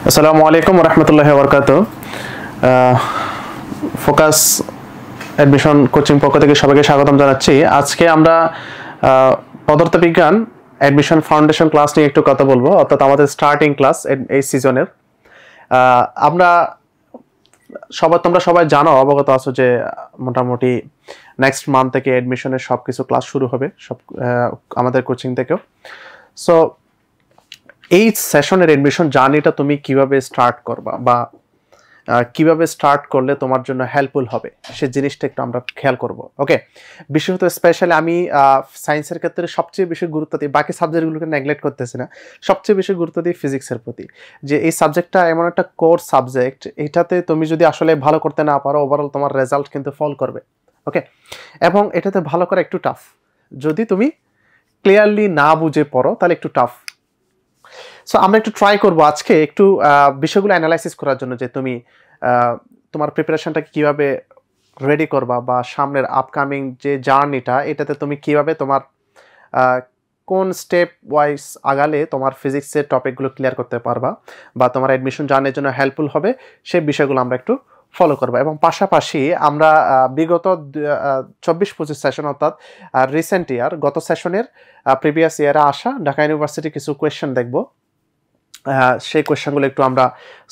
আসসালামু আলাইকুম রহমতুল্লাহি ওয়া বারাকাতুহু। ফোকাস অ্যাডমিশন কোচিং পক্ষ থেকে সবাইকে স্বাগতম জানাচ্ছি। আজকে আমরা পদার্থবিজ্ঞান অ্যাডমিশন ফাউন্ডেশন ক্লাস নিয়ে একটু কথা বলবো, অর্থাৎ আমাদের স্টার্টিং ক্লাস এই সিজনের। আমরা তোমরা সবাই জানো, অবগত আছো যে মোটামুটি নেক্সট মান্থ থেকে অ্যাডমিশনের সব কিছু ক্লাস শুরু হবে, সব আমাদের কোচিং থেকেও। সো এই সেশনের অ্যাডমিশন জার্নিটা তুমি কিভাবে স্টার্ট করবা বা কিভাবে স্টার্ট করলে তোমার জন্য হেল্পফুল হবে সে জিনিসটা একটু আমরা খেয়াল করব। ওকে, বিশেষত স্পেশালি আমি সায়েন্সের ক্ষেত্রে সবচেয়ে বেশি গুরুত্ব দিই, বাকি সাবজেক্টগুলোকে নেগলেক্ট করতেছি না, সবচেয়ে বেশি গুরুত্ব দিই ফিজিক্সের প্রতি। যে এই সাবজেক্টটা এমন একটা কোর সাবজেক্ট, এটাতে তুমি যদি আসলে ভালো করতে না পারো, ওভারঅল তোমার রেজাল্ট কিন্তু ফল করবে। ওকে, এবং এটাতে ভালো করা একটু টাফ। যদি তুমি ক্লিয়ারলি না বুঝে পড়ো তাহলে একটু টাফ। সো আমরা একটু ট্রাই করব আজকে একটু বিষয়গুলো অ্যানালাইসিস করার জন্য, যে তুমি তোমার প্রিপারেশনটাকে কিভাবে রেডি করবা বা সামনের আপকামিং যে জার্নিটা, এটাতে তুমি কিভাবে তোমার কোন স্টেপ ওয়াইজ আগালে তোমার ফিজিক্সের টপিকগুলো ক্লিয়ার করতে পারবা বা তোমার অ্যাডমিশন জার্নির জন্য হেল্পফুল হবে, সেই বিষয়গুলো আমরা একটু ফলো করবো। এবং পাশাপাশি আমরা বিগত 24-25 সেশন, অর্থাৎ রিসেন্ট ইয়ার, গত সেশনের প্রিভিয়াস ইয়ারে আসা ঢাকা ইউনিভার্সিটি কিছু কোয়েশ্চেন দেখবো। সেই কোয়েশ্চেনগুলো একটু আমরা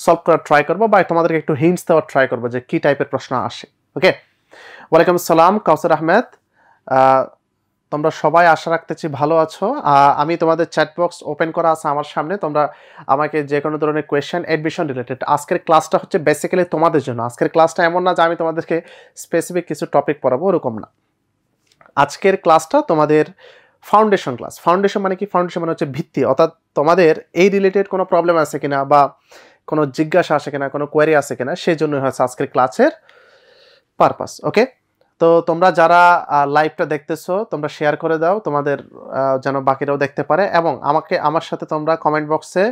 সলভ করার ট্রাই করবো বা তোমাদেরকে একটু হিন্টস দেওয়ার ট্রাই করবো যে কী টাইপের প্রশ্ন আসে। ওকে, ওয়ালাইকুম আসসালাম কাউসার আহমেদ, তোমরা সবাই আশা রাখতেছি ভালো আছো। আমি তোমাদের চ্যাট বক্স ওপেন করা আছে আমার সামনে, তোমরা আমাকে যে কোনো ধরনের কোয়েশ্চেন অ্যাডমিশন রিলেটেড, আজকের ক্লাসটা হচ্ছে বেসিক্যালি তোমাদের জন্য। আজকের ক্লাসটা এমন না যে আমি তোমাদেরকে স্পেসিফিক কিছু টপিক পড়াবো, ওরকম না। আজকের ক্লাসটা তোমাদের ফাউন্ডেশন ক্লাস। ফাউন্ডেশন মানে কি? ফাউন্ডেশন মানে হচ্ছে ভিত্তি, অর্থাৎ তোমাদের এই রিলেটেড কোনো প্রবলেম আছে কিনা বা কোনো জিজ্ঞাসা আসে কিনা, কোনো কোয়েরি আছে কিনা, সেই জন্য হচ্ছে আজকের ক্লাসের পারপাস। ওকে, তো তোমরা যারা লাইভটা দেখতেছো তোমরা শেয়ার করে দাও, তোমাদের যেন বাকিরাও দেখতে পারে, এবং আমার সাথে তোমরা কমেন্ট বক্সে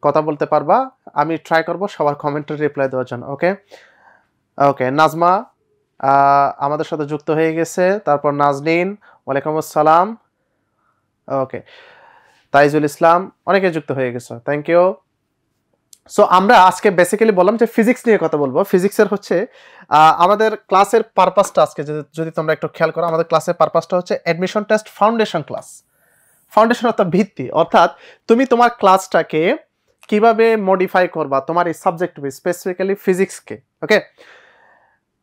কথা বলতে পারবা। আমি ট্রাই করব সবার কমেন্টের রিপ্লাই দেওয়ার জন্য। ওকে ওকে, নাজমা আমাদের সাথে যুক্ত হয়ে গেছে, তারপর নাজনীন, ওয়ালাইকুম আসসালাম। ওকে, তাইজুল ইসলাম, অনেকে যুক্ত হয়ে গেছে, থ্যাংক ইউ। সো আমরা আজকে বেসিক্যালি বললাম যে ফিজিক্স নিয়ে কথা বলবো। ফিজিক্সের হচ্ছে আমাদের ক্লাসের পারপাসটা আজকে যদি তোমরা একটু খেয়াল করো, আমাদের ক্লাসের পারপাসটা হচ্ছে admission test foundation class. Foundation অর্থাৎ ভিত্তি, অর্থাৎ তুমি তোমার ক্লাসটাকে কিভাবে মডিফাই করবা তোমার এই সাবজেক্ট, স্পেসিফিক্যালি ফিজিক্সকে। ওকে,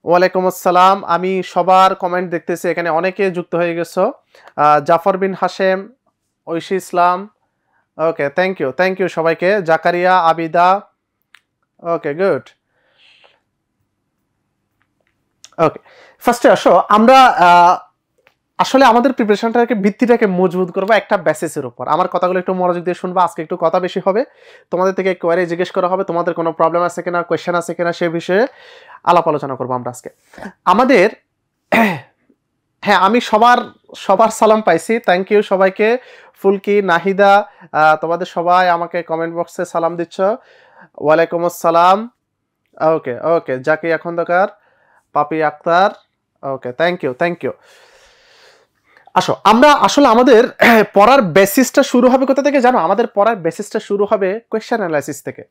ওয়ালাইকুম আসসালাম, আমি সবার কমেন্ট দেখতেছি, এখানে অনেকে যুক্ত হয়ে গেছো। Jafar bin Hashem, Oishi Islam, okay, thank you সবাইকে। Zakaria, Abida, okay good. Okay, ফার্স্টে আসো আমরা আসলে আমাদের প্রিপারেশনটাকে, ভিত্তিটাকে মজবুত করবো একটা বেসিসের উপর। আমার কথাগুলো একটু মনোযোগ দিয়ে শুনবা, আজকে একটু কথা বেশি হবে, তোমাদের থেকে কোয়ারি জিজ্ঞেস করা হবে, তোমাদের কোনো প্রবলেম আছে কিনা, কোয়েশ্চেন আছে কিনা, সে বিষয়ে আলাপ আলোচনা করবো আমরা আজকে। আমাদের হ্যাঁ, আমি সবার সালাম পাইছি, থ্যাংক ইউ সবাইকে। ফুলকি, নাহিদা, তোমাদের সবাই আমাকে কমেন্ট বক্সে সালাম দিচ্ছ, ওয়ালাইকুম আসসালাম। ওকে ওকে, জাকিয়া খন্দকার, পাপি আক্তার, ওকে, থ্যাংক ইউ। আসো, আমরা আসলে আমাদের পড়ার বেসিসটা শুরু হবে কোথা থেকে জানো? আমাদের পড়ার বেসিসটা শুরু হবে কোয়েশ্চেন অ্যানালাইসিস থেকে।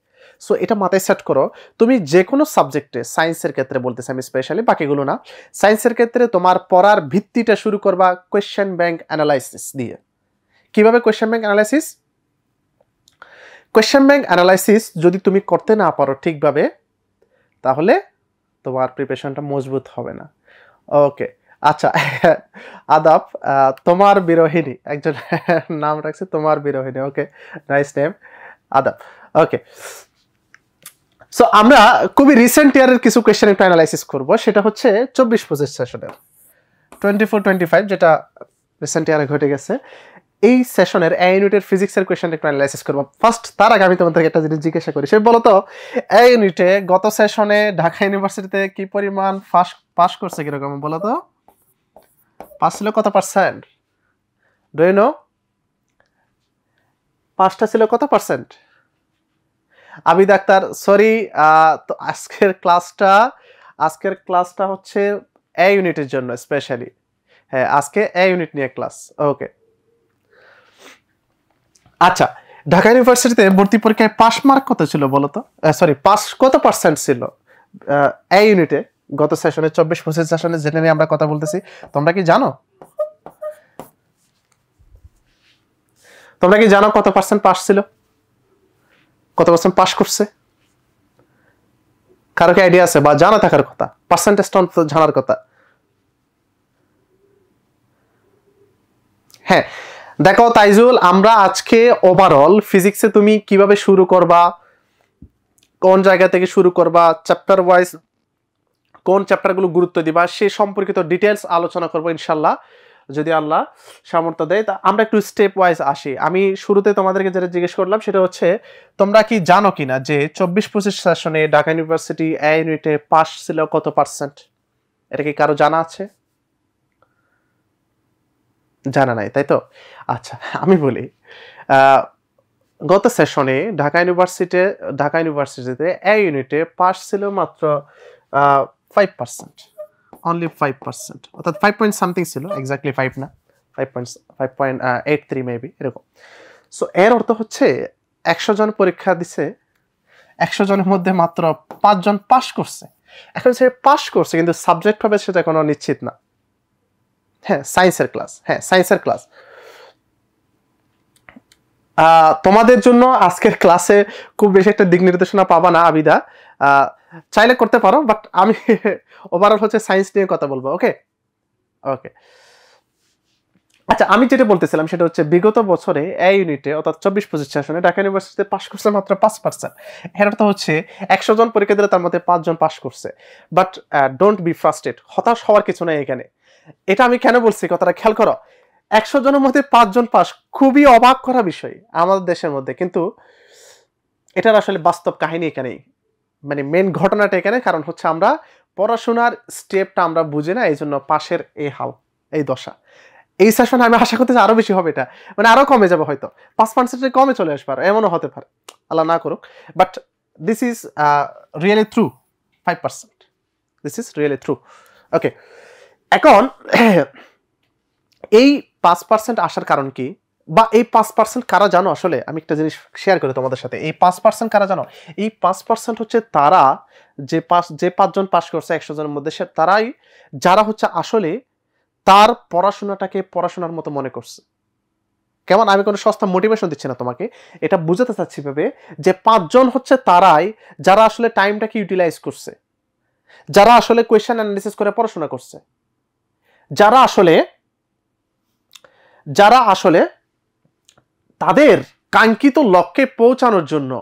সো এটা মাথায় সেট করো, তুমি যে কোনো সাবজেক্টে, সায়েন্সের ক্ষেত্রে বলতেছি আমি স্পেশালি, বাকিগুলো না, সায়েন্সের ক্ষেত্রে তোমার পড়ার ভিত্তিটা শুরু করবা কোয়েশ্চেন ব্যাংক অ্যানালাইসিস দিয়ে। কিভাবে question bank analysis? Question bank analysis যদি তুমি করতে না পারো ঠিকভাবে, তাহলে তোমার প্রিপারেশনটা মজবুত হবে না। ওকে, আচ্ছা, আদাব, তোমার বিরোহিনী, একজন নাম রাখছে তোমার বিরোহিনী, ওকে, নাইস নেম, আদাব। ওকে, সো আমরা খুবই রিসেন্ট ইয়ারের কিছু কোয়েশ্চেন একটু অ্যানালাইসিস করবো, সেটা হচ্ছে 24-25 সেশনের 24-25, যেটা রিসেন্ট ইয়ারে ঘটে গেছে। এই সেশনের এ ইউনিটের ফিজিক্সের কোয়েশ্চেন একটু অ্যানালাইসিস করবো। ফার্স্ট তার আগে আমি তোমাদেরকে একটা জিনিস জিজ্ঞাসা করি, সে বলো তো, এ ইউনিটে গত সেশনে ঢাকা ইউনিভার্সিটিতে কি পরিমাণ পাস করছে, কিরকম বলো তো? পাস ছিল কত পার্সেন্ট? Do you know? পাসটা ছিল কত পার্সেন্ট? আবিদ আক্তার, সরি, তো আজকের ক্লাসটা হচ্ছে এ ইউনিটের জন্য স্পেশালি। হ্যাঁ, আজকে এ ইউনিট নিয়ে ক্লাস। ওকে, আচ্ছা, ঢাকা ইউনিভার্সিটিতে ভর্তি পরীক্ষায় পাস মার্ক কত ছিল বলো তো? সরি, পাস কত পার্সেন্ট ছিল এই ইউনিটে? গত সেশনে 24-25 সেশনে যেটা নিয়ে আমরা কথা বলতেছি, তোমরা কি জানো? তোমরা কি জানো কত পার্সেন্ট পাস ছিল? কত পার্সেন্ট পাস করছে? কারো কি আইডিয়া আছে বা জানা থাকার কথা? পার্সেন্টেজটা অন্তত জানার কথা। হ্যাঁ, দেখো তাইজুল, আমরা আজকে ওভারঅল ফিজিক্সে তুমি কিভাবে শুরু করবা, কোন জায়গা থেকে শুরু করবা, চ্যাপ্টার ওয়াইজ কোন চ্যাপ্টারগুলো গুরুত্ব দিবা, সে সম্পর্কিত ডিটেলস আলোচনা করবো ইনশাল্লাহ, যদি আল্লাহ সামর্থ্য দেয়। তা আমরা একটু স্টেপ ওয়াইজ আসি। আমি শুরুতে তোমাদেরকে যেটা জিজ্ঞেস করলাম সেটা হচ্ছে, তোমরা কি জানো কিনা যে 24-25 সেশনে ঢাকা ইউনিভার্সিটি এ ইউনিটে পাস ছিল কত পার্সেন্ট? এটা কি কারো জানা আছে? জানা নাই, তাই তো? আচ্ছা, আমি বলি, গত সেশনে ঢাকা ইউনিভার্সিটিতে এ ইউনিটে পাস ছিল মাত্র 5%, অনলি 5%, অর্থাৎ 5 পয়েন্ট সামথিং ছিল, এক্স্যাক্টলি 5 না, 5.83 মেবি এরকম। সো এর অর্থ হচ্ছে 100 জন পরীক্ষা দিছে, 100 জনের মধ্যে মাত্র 5 জন পাস করছে। এখন সে পাস করছে, কিন্তু সাবজেক্ট হবে সেটা কোনো নিশ্চিত না। হ্যাঁ, সায়েন্সের ক্লাস। তোমাদের জন্য আজকের ক্লাসে খুব বেশি একটা দিক নির্দেশনা পাবা না আবিদা, চাইলে করতে পারো, বাট আমি ওভারঅল হচ্ছে সায়েন্স নিয়ে কথা বলবো। ওকে। আচ্ছা, আমি যেটা বলতেছিলাম সেটা হচ্ছে, বিগত বছরে এই ইউনিটে অর্থাৎ 24-25 সেশনে ঢাকা ইউনিভার্সিটিতে পাস করছে মাত্র 5%। এর অর্থ হচ্ছে 100 জন পরীক্ষা দিলে তার মধ্যে 5 জন পাস করছে। বাট ডোন্ট বি ফ্রাস্ট্রেটেড, হতাশ হওয়ার কিছু নেই এখানে। এটা আমি কেন বলছি কথাটা খেয়াল করো। 100 জনের মধ্যে 5 জন পাস, খুবই অবাক করা বিষয় আমাদের দেশের মধ্যে, কিন্তু এটার আসলে বাস্তব কাহিনী এখানেই, মানে মেন ঘটনাটা এখানে। কারণ হচ্ছে আমরা পড়াশোনার স্টেপটা আমরা বুঝি না, এই জন্য পাশের এই হাল, এই দশা। এই সেশনে আমি আশা করতেছি আরো বেশি হবে, এটা মানে আরো কমে যাবে, হয়তো 5% কমে চলে আসবে, এমনও হতে পারে, আল্লাহ না করুক। But this is really true, 5%, this is really true. Okay, এখন এই 5% আসার কারণ কি, বা এই 5% কারা জানো? আসলে আমি একটা জিনিস শেয়ার করি তোমাদের সাথে। এই 5% কারা জানো? এই 5% হচ্ছে তারা যে 5 জন পাস করছে 100 জনের মধ্যে, তারাই যারা হচ্ছে আসলে তার পড়াশোনাটাকে পড়াশোনার মতো মনে করছে। কেমন? আমি কোনো সস্তা মোটিভেশন দিচ্ছি না তোমাকে, এটা বুঝাতে চাচ্ছি ভাবে যে 5 জন হচ্ছে তারাই যারা আসলে টাইমটাকে ইউটিলাইজ করছে, যারা আসলে কোয়েশ্চেন অ্যানালিসিস করে পড়াশোনা করছে, যারা আসলে তাদের কাঙ্ক্ষিত লক্ষ্যে পৌঁছানোর জন্য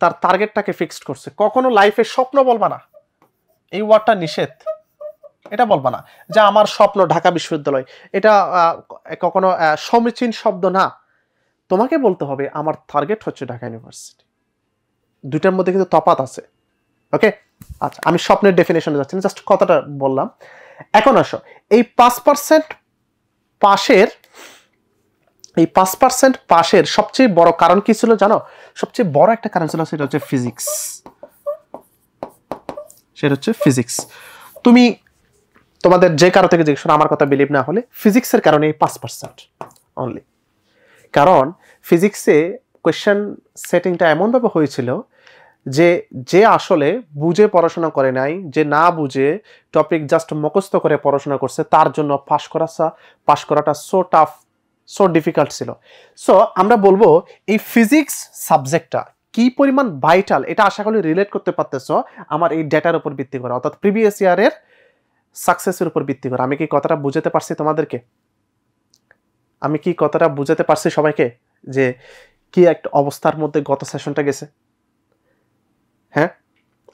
তার টার্গেটটাকে ফিক্সড করছে। কখনো লাইফে স্বপ্ন বলবা না, এই ওয়ার্ডটা নিষেধ, এটা বলবা না যে আমার স্বপ্ন ঢাকা বিশ্ববিদ্যালয়, এটা কখনো সমীচীন শব্দ না। তোমাকে বলতে হবে আমার টার্গেট হচ্ছে ঢাকা ইউনিভার্সিটি। দুইটার মধ্যে কিন্তু তফাৎ আছে। ওকে, আচ্ছা, আমি স্বপ্নের ডেফিনেশনে যাচ্ছি না, জাস্ট কথাটা বললাম। এখন আসো, এই 5% পাশের সবচেয়ে বড় কারণ কি ছিল জানো? সবচেয়ে বড় একটা কারণ ছিল, সেটা হচ্ছে ফিজিক্স। তুমি তোমাদের যে কারো থেকে জিজ্ঞেস করো, আমার কথা বিলিভ না হলে, ফিজিক্সের কারণে এই 5% অনলি। কারণ ফিজিক্সে কোয়েশ্চেন সেটিংটা এমনভাবে হয়েছিল যে আসলে বুঝে পড়াশোনা করে নাই, যে না বুঝে টপিক জাস্ট মুখস্থ করে পড়াশোনা করছে, তার জন্য পাস করাটা সো টাফ, সো ডিফিকাল্ট ছিল। সো আমরা বলবো এই ফিজিক্স সাবজেক্টটা কি পরিমাণ ভাইটাল, এটা আশা করি রিলেট করতে পারতেছো আমার এই ডেটার উপর ভিত্তি করে, অর্থাৎ প্রিভিয়াস ইয়ারের সাকসেসের উপর ভিত্তি করে। আমি কি কথাটা বুঝাতে পারছি তোমাদেরকে? আমি কি কথাটা বুঝাতে পারছি সবাইকে যে কি একটা অবস্থার মধ্যে গত সেশনটা গেছে? হ্যাঁ,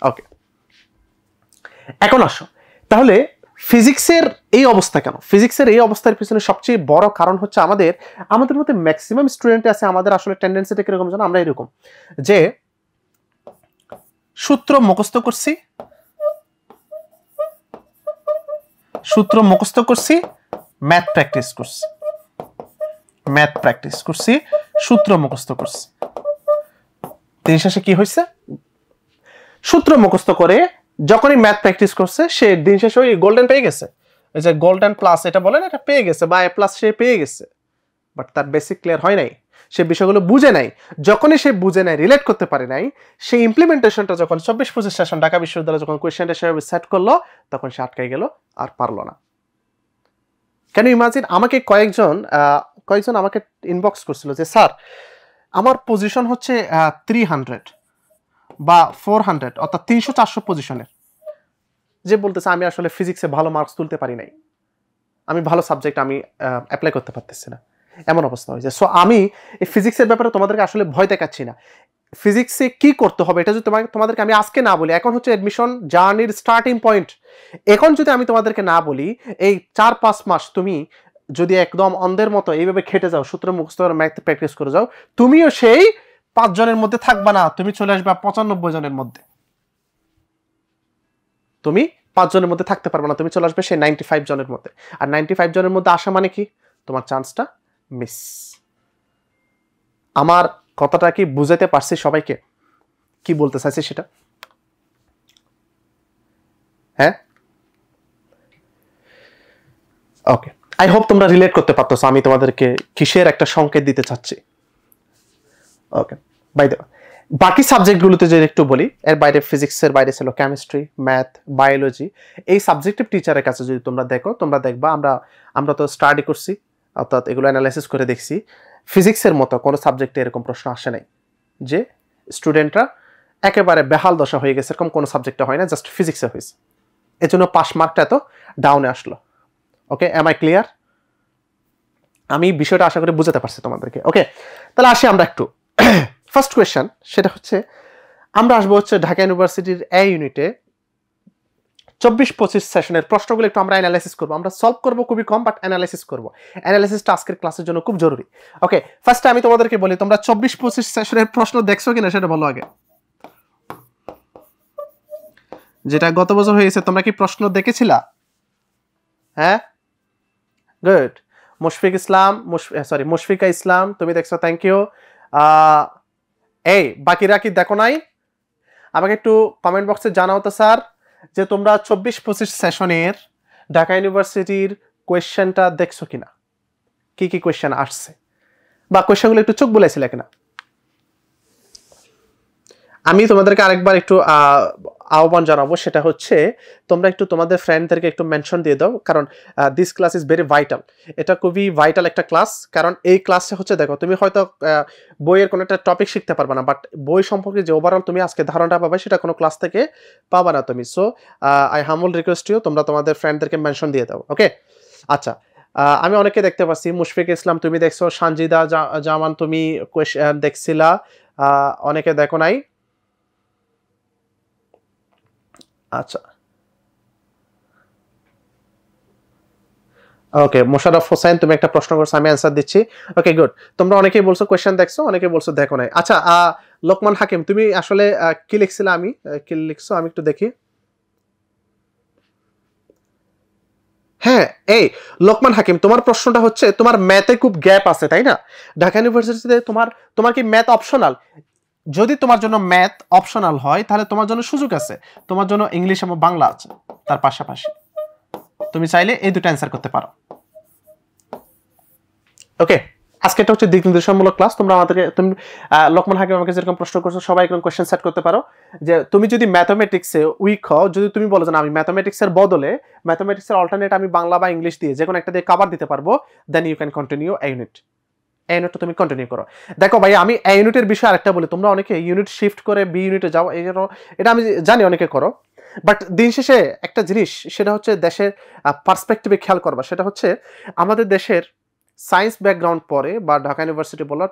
ওকে। এখন আসো, তাহলে ফিজিক্সের এই অবস্থা কেন? ফিজিক্সের এই অবস্থার পিছনে সবচেয়ে বড় কারণ হচ্ছে আমাদের মধ্যে ম্যাক্সিমাম স্টুডেন্ট আছে, আমাদের আসলে টেন্ডেন্সিটা কিরকম জানো? আমরা এরকম যে সূত্র মুখস্থ করছি, ম্যাথ প্র্যাকটিস করছি, সূত্র মুখস্থ করছি। দিন শেষে কি হয়েছে? সূত্র মুখস্থ করে যখনই ম্যাথ প্র্যাকটিস করছে, সে দিন শেষে ওই গোল্ডেন পেয়ে গেছে, এই যে গোল্ডেন প্লাস এটা বলেন, এটা পেয়ে গেছে, বা এ প্লাস সে পেয়ে গেছে, বাট তার বেসিক ক্লিয়ার হয় নাই। সে বিষয়গুলো বুঝে নাই, যখনই সে বুঝে নাই, রিলেট করতে পারে নাই, সেই ইমপ্লিমেন্টেশনটা যখন 24-25 সেশন ঢাকা বিশ্ববিদ্যালয় যখন কোয়েশ্চেনটা সেভাবে সেট করলো, তখন সে আটকাই গেল, আর পারলো না। কেন ইমাজিন, আমাকে কয়েকজন আমাকে ইনবক্স করছিল যে স্যার আমার পজিশন হচ্ছে 300 বা 400, অর্থাৎ 300-400 পজিশনের, যে বলতেছে আমি আসলে ফিজিক্সে ভালো মার্কস তুলতে পারি নাই, আমি ভালো সাবজেক্ট আমি অ্যাপ্লাই করতে পারতেছি না, এমন অবস্থা হয়েছে। সো আমি এই ফিজিক্সের ব্যাপারে তোমাদেরকে আসলে ভয় দেখাচ্ছি না। ফিজিক্সে কি করতে হবে এটা যদি তোমাদেরকে আমি আজকে না বলি, এখন হচ্ছে অ্যাডমিশন জার্নির স্টার্টিং পয়েন্ট, এখন যদি আমি তোমাদেরকে না বলি, এই 4-5 মাস তুমি যদি একদম অন্ধের মতো এইভাবে খেটে যাও, সূত্র মুখস্থ ম্যাথ প্র্যাকটিস করে যাও, তুমিও সেই 5 জনের মধ্যে থাকবা না, তুমি চলে আসবে 95 জনের মধ্যে। তুমি 5 জনের মধ্যে থাকতে পারবে না, তুমি চলে আসবে সেই 95 জনের মধ্যে। আর 95 জনের মধ্যে আসা মানে কি, তোমার চান্সটা মিস। আমার কথাটা কি বুঝাতে পারছি সবাইকে, কি বলতে চাইছি সেটা? হ্যাঁ, ওকে, আই হোপ তোমরা রিলেট করতে পারতেছো আমি তোমাদেরকে কিসের একটা সংকেত দিতে চাচ্ছি। ওকে, বাই দ্য বাকি সাবজেক্টগুলোতে যদি একটু বলি, এর বাইরে ফিজিক্সের বাইরে ছিল কেমিস্ট্রি, ম্যাথ, বায়োলজি। এই সাবজেক্টিভ টিচারের কাছে যদি তোমরা দেখো, তোমরা দেখবা আমরা তো স্টাডি করছি, অর্থাৎ এগুলো অ্যানালাইসিস করে দেখছি, ফিজিক্সের মতো কোনো সাবজেক্টে এরকম প্রশ্ন আসে নাই যে স্টুডেন্টরা একেবারে বেহাল দশা হয়ে গেছে, এরকম কোনো সাবজেক্টে হয় না, জাস্ট ফিজিক্সে হয়েছে, এজন্য পাস মার্কটা এত ডাউনে আসলো। ওকে, এম আই ক্লিয়ার? আমি বিষয়টা আশা করি বুঝাতে পারছি তোমাদেরকে। ওকে, তাহলে আসি আমরা একটু ফার্স্ট কোয়েশ্চেন, সেটা হচ্ছে আমরা আসবো হচ্ছে ঢাকা ইউনিভার্সিটির এ ইউনিটে 24-25 সেশনের প্রশ্নগুলো একটু আমরা অ্যানালাইসিস করবো। আমরা সলভ করবো খুবই কম, বাট অ্যানালাইসিস করবো। অ্যানালাইসিসটা আজকের ক্লাসের জন্য খুব জরুরি। ওকে, ফার্স্টে আমি তোমাদেরকে বলি, তোমরা 24-25 সেশনের প্রশ্ন দেখছো কিনা সেটা বলো আগে। যেটা গত বছর হয়েছে, তোমরা কি প্রশ্ন দেখেছিলা? হ্যাঁ, গুড। মুশফিকা ইসলাম তুমি দেখছো, থ্যাংক ইউ। এই বাকিরা কি দেখো নাই? আমাকে একটু কমেন্ট বক্সে জানাও তো স্যার, যে তোমরা 24-25 সেশনের ঢাকা ইউনিভার্সিটির কোয়েশ্চেনটা দেখছো কিনা, কি কি কোয়েশ্চেন আসছে, বা কোয়েশ্চেনগুলো একটু চোখ বলেছিলে কিনা। আমি তোমাদেরকে আরেকবার একটু আহ্বান জানাবো, সেটা হচ্ছে তোমরা একটু তোমাদের ফ্রেন্ডদেরকে একটু মেনশন দিয়ে দাও, কারণ this class is very vital. এটা খুবই ভাইটাল একটা ক্লাস, কারণ এই ক্লাসে হচ্ছে দেখো, তুমি হয়তো বইয়ের কোনো একটা টপিক শিখতে পারবে না, বাট বই সম্পর্কে যে ওভারঅল তুমি আজকে ধারণাটা পাবে, সেটা কোনো ক্লাস থেকে পাবা না তুমি। So I humble request you, তোমরা তোমাদের ফ্রেন্ডদেরকে মেনশন দিয়ে দাও। ওকে, আচ্ছা, আমি অনেকে দেখতে পাচ্ছি, মুশফিক ইসলাম তুমি দেখছো, সানজিদা জামান তুমি দেখছিলা, অনেকে দেখো নাই। আচ্ছা, ওকে, মোশাররফ হোসেন তুমি একটা প্রশ্ন করছো, আমি অ্যান্সার দিচ্ছি। ওকে, গুড। তোমরা অনেকেই বলছো কোয়েশ্চেন দেখছো, অনেকেই বলছো দেখো নাই। আচ্ছা, লোকমান হাকিম তুমি আসলে কি লিখছিলে, আমি কি লিখছো আমি একটু দেখি। হ্যাঁ, এই লোকমান হাকিম, তোমার প্রশ্নটা হচ্ছে তোমার ম্যাথে খুব গ্যাপ আছে, তাই না? ঢাকা ইউনিভার্সিটিতে তোমার কি ম্যাথ অপশনাল? যদি তোমার জন্য ম্যাথ অপশনাল হয়, তাহলে তোমার জন্য সুযোগ আছে, তোমার জন্য ইংলিশ এবং বাংলা আছে, তার পাশাপাশি তুমি চাইলে এই দুটো অ্যান্সার করতে পারো। ওকে, আজকে এটা হচ্ছে দিক নির্দেশনমূলক ক্লাস। তোমরা তুমি লোকমান হাকিম আমাকে যেরকম প্রশ্ন করছো, সবাই এরকম কোয়েশ্চেন সেট করতে পারো, যে তুমি যদি ম্যাথমেটিক্সে উইক হও, যদি তুমি বলো যে না আমি ম্যাথমেটিক্সের বদলে ম্যাথমেটিক্সের অল্টারনেট আমি বাংলা বা ইংলিশ দিয়ে যে কোনো একটা দিয়ে কভার দিতে পারবো, then you can continue a unit. এই ইউনিটটা তুমি কন্টিনিউ করো। দেখো ভাই, আমি এই ইউনিটের বিষয়ে আরেকটা বলি, তোমরা অনেকে ইউনিট শিফট করে বি ইউনিটে যাও, এই জন্য এটা আমি জানি অনেকে করো, বাট দিন শেষে একটা জিনিস, সেটা হচ্ছে দেশের পার্সপেক্টিভে খেয়াল করবা, সেটা হচ্ছে আমাদের দেশের সায়েন্স ব্যাকগ্রাউন্ড পড়ে, বা ঢাকা ইউনিভার্সিটি বলো,